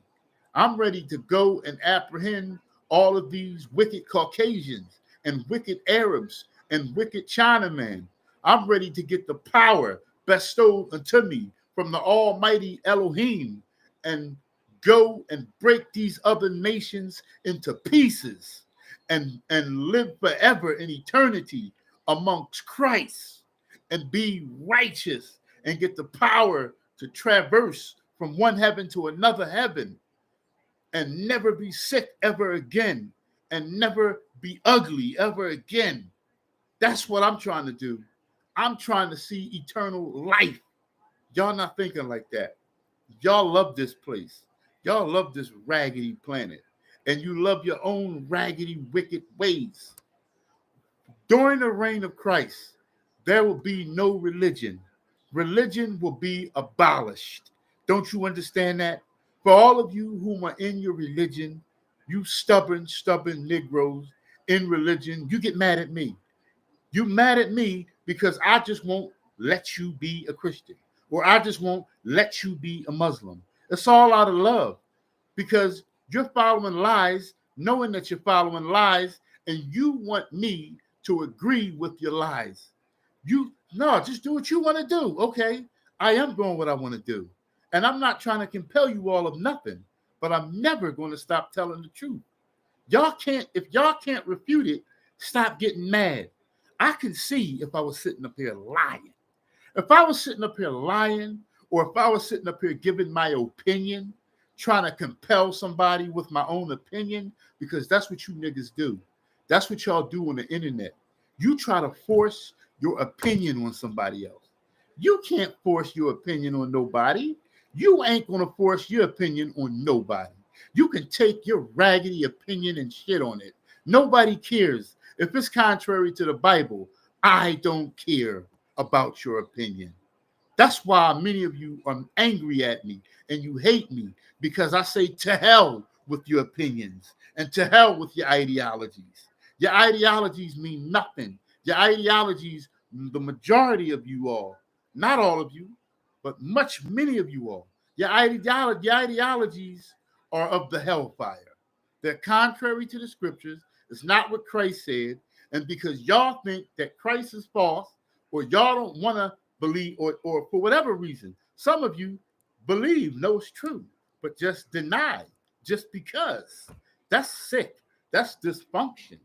I'm ready to go and apprehend all of these wicked Caucasians and wicked Arabs and wicked Chinamen. I'm ready to get the power bestowed unto me from the Almighty Elohim and go and break these other nations into pieces and live forever in eternity amongst Christ and be righteous and get the power to traverse from one heaven to another heaven and never be sick ever again and never be ugly ever again. That's what I'm trying to do. I'm trying to see eternal life. Y'all not thinking like that. Y'all love this place. Y'all love this raggedy planet. And you love your own raggedy, wicked ways. During the reign of Christ, there will be no religion. Religion will be abolished. Don't you understand that? For all of you whom are in your religion, you stubborn Negroes in religion, you get mad at me. You mad at me because I just won't let you be a Christian, or I just won't let you be a Muslim. It's all out of love because you're following lies, knowing that you're following lies, and you want me to agree with your lies. Just do what you want to do. Okay, I am doing what I want to do. And I'm not trying to compel you all of nothing, but I'm never going to stop telling the truth. If y'all can't refute it, stop getting mad. I can see if I was sitting up here lying. If I was sitting up here lying, or if I was sitting up here giving my opinion, trying to compel somebody with my own opinion, because that's what you niggas do. That's what y'all do on the internet. You try to force your opinion on somebody else. You can't force your opinion on nobody. You ain't going to force your opinion on nobody. You can take your raggedy opinion and shit on it. Nobody cares. If it's contrary to the Bible, I don't care about your opinion. That's why many of you are angry at me and you hate me, because I say to hell with your opinions and to hell with your ideologies. Your ideologies mean nothing. Your ideologies, the majority of you all, not all of you, but many of you all, your ideologies are of the hellfire. They're contrary to the scriptures. It's not what Christ said. And because y'all think that Christ is false, or y'all don't want to believe, or for whatever reason, some of you believe, know it's true, but just deny just because. That's sick. That's dysfunction.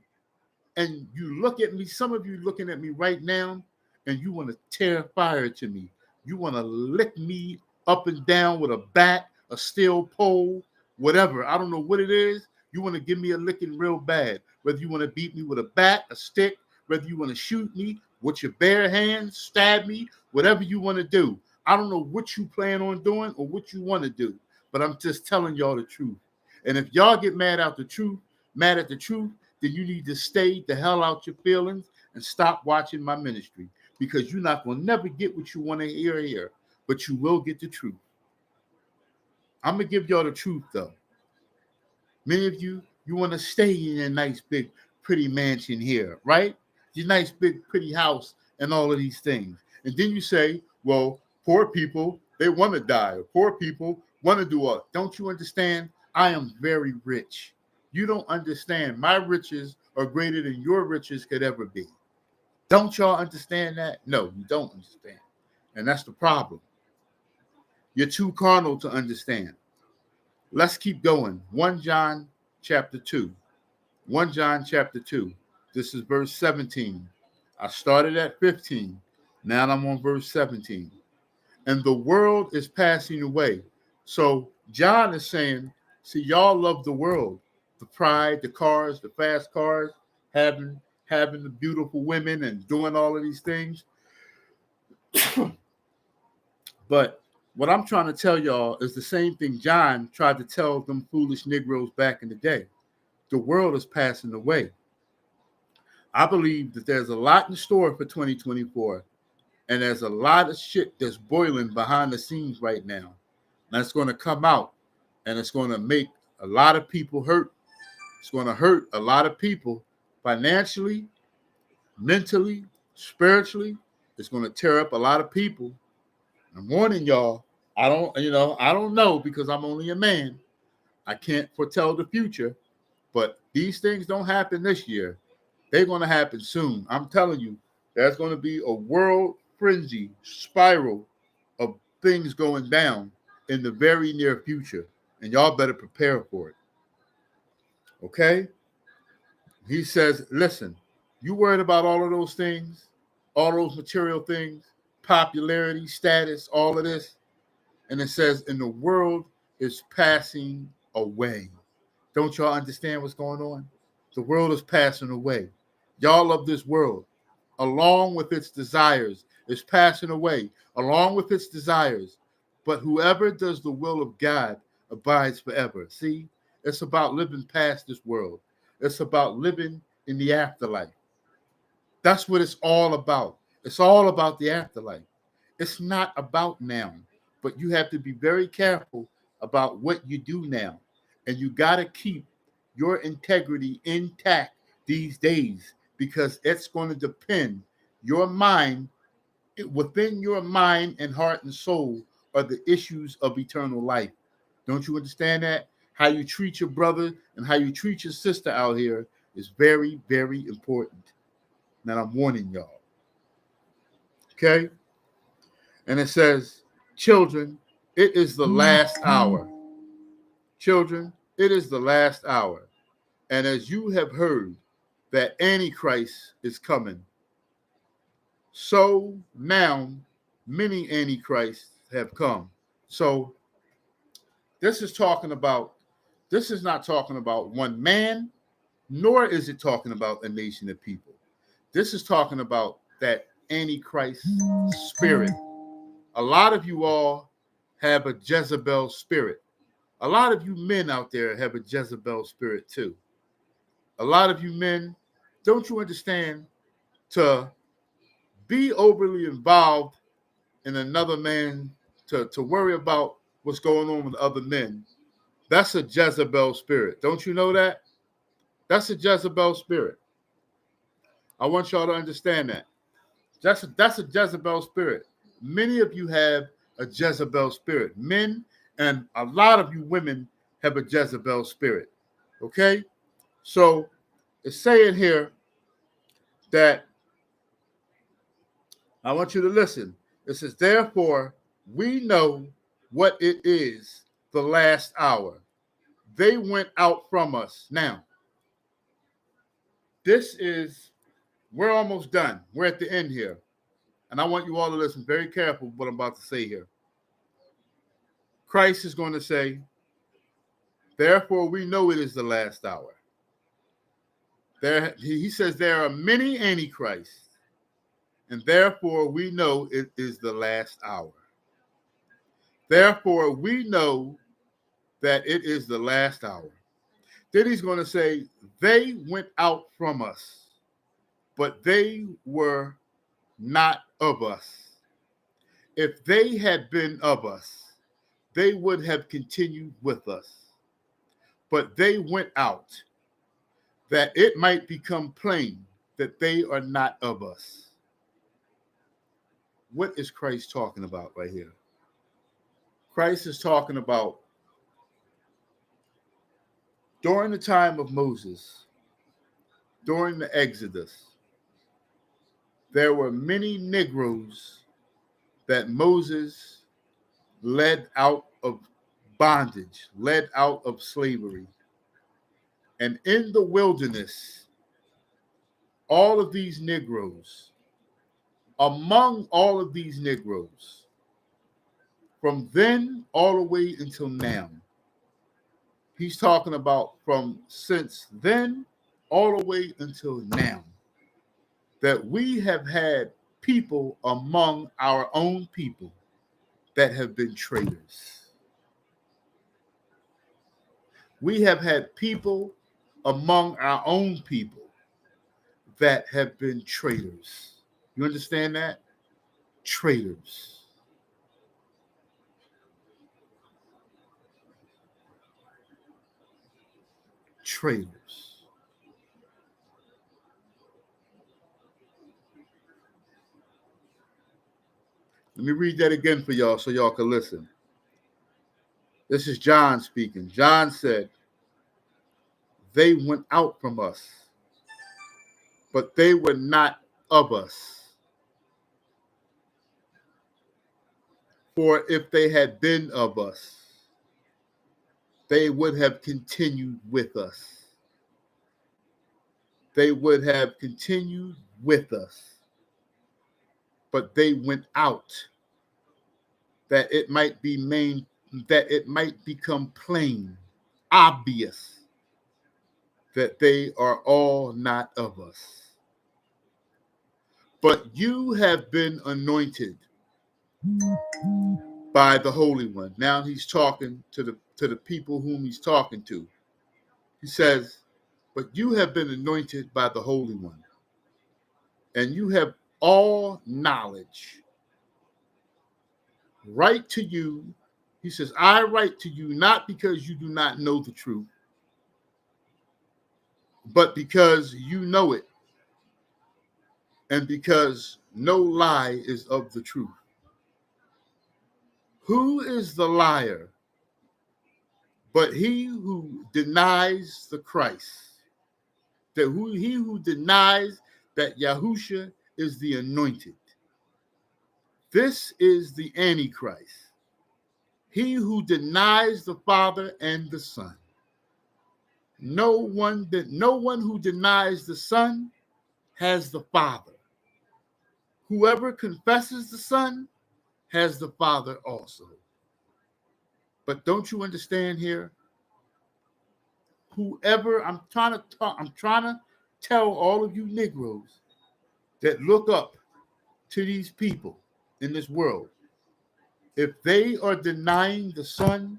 And you look at me, some of you looking at me right now, and you want to tear fire to me. You want to lick me up and down with a bat, a steel pole, whatever. I don't know what it is. You want to give me a licking real bad. Whether you want to beat me with a bat, a stick, whether you want to shoot me with your bare hands, stab me, whatever you want to do. I don't know what you plan on doing or what you want to do, but I'm just telling y'all the truth. And if y'all get mad at the truth, then you need to stay the hell out your feelings and stop watching my ministry, because you're not going to never get what you want to hear here, but you will get the truth. I'm going to give y'all the truth, though. Many of you want to stay in your nice, big, pretty mansion here, right? Your nice, big, pretty house and all of these things. And then you say, well, poor people, they want to die. Or poor people want to do what? Don't you understand? I am very rich. You don't understand. My riches are greater than your riches could ever be. Don't y'all understand that? No, you don't understand. And that's the problem. You're too carnal to understand. Let's keep going. 1 John chapter 2. 1 John chapter 2. This is verse 17. I started at 15. Now I'm on verse 17. And the world is passing away. So John is saying, see, y'all love the world, the pride, the cars, the fast cars, having the beautiful women and doing all of these things. But what I'm trying to tell y'all is the same thing John tried to tell them foolish Negroes back in the day. The world is passing away. I believe that there's a lot in store for 2024, and there's a lot of shit that's boiling behind the scenes right now. That's going to come out, and it's going to make a lot of people hurt. It's going to hurt a lot of people financially, mentally, spiritually. It's going to tear up a lot of people. I'm warning y'all. I don't know because I'm only a man. I can't foretell the future, but these things don't happen this year. They're going to happen soon. I'm telling you, there's going to be a world frenzy spiral of things going down in the very near future, and y'all better prepare for it. Okay? He says, listen, you worried about all of those things, all those material things, popularity, status, all of this, and it says, and the world is passing away. Don't y'all understand what's going on? The world is passing away. Y'all of this world, along with its desires, is passing away, along with its desires. But whoever does the will of God abides forever. See, it's about living past this world. It's about living in the afterlife. That's what it's all about. It's all about the afterlife. It's not about now, but you have to be very careful about what you do now. And you got to keep your integrity intact these days because it's going to depend. Your mind, within your mind and heart and soul are the issues of eternal life. Don't you understand that? How you treat your brother and how you treat your sister out here is very, very important. Now I'm warning y'all. Okay? And it says, children, it is the last hour. Children, it is the last hour. And as you have heard that Antichrist is coming, so now many Antichrists have come. So this is not talking about one man, nor is it talking about a nation of people. This is talking about that Antichrist spirit. A lot of you all have a Jezebel spirit. A lot of you men out there have a Jezebel spirit too. A lot of you men, don't you understand, to be overly involved in another man, to worry about what's going on with other men, that's a Jezebel spirit. Don't you know that? That's a Jezebel spirit. I want y'all to understand that. That's a Jezebel spirit. Many of you have a Jezebel spirit. Men and a lot of you women have a Jezebel spirit. Okay? So it's saying here that I want you to listen. It says, therefore, we know what it is, the last hour. They went out from us. Now, we're almost done. We're at the end here. And I want you all to listen very careful what I'm about to say here. Christ is going to say, therefore, we know it is the last hour. He says there are many antichrists, and therefore we know it is the last hour. Therefore, we know that it is the last hour. Then he's going to say, they went out from us, but they were not of us. If they had been of us, they would have continued with us. But they went out, that it might become plain that they are not of us. What is Christ talking about right here? Christ is talking about during the time of Moses, during the Exodus, there were many Negroes that Moses led out of bondage, led out of slavery. And in the wilderness, all of these Negroes, among all of these Negroes, from then all the way until now, he's talking about from since then all the way until now, that we have had people among our own people that have been traitors. We have had people among our own people that have been traitors. You understand that? Traitors. Traitors. Let me read that again for y'all so y'all can listen. This is John speaking. John said, they went out from us, but they were not of us. For if they had been of us, they would have continued with us. They would have continued with us. But they went out that it might be that it might become plain, obvious, that they are all not of us. But you have been anointed by the Holy One. Now he's talking to the people whom he's talking to. He says, but you have been anointed by the Holy One, and you have all knowledge. Write to you, he says, I write to you not because you do not know the truth, but because you know it, and because no lie is of the truth. Who is the liar but he who denies the Christ? He who denies that Yahusha is the anointed. This is the Antichrist, he who denies the Father and the Son. No one who denies the Son has the Father. Whoever confesses the Son has the Father also. But don't you understand here? Whoever I'm trying to tell all of you Negroes that look up to these people in this world, if they are denying the Son,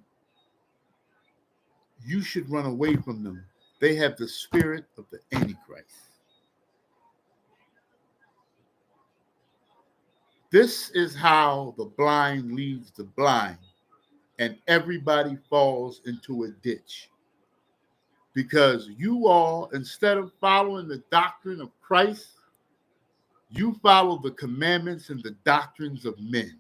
you should run away from them. They have the spirit of the Antichrist. This is how the blind leads the blind, and everybody falls into a ditch. Because you all, instead of following the doctrine of Christ, you follow the commandments and the doctrines of men.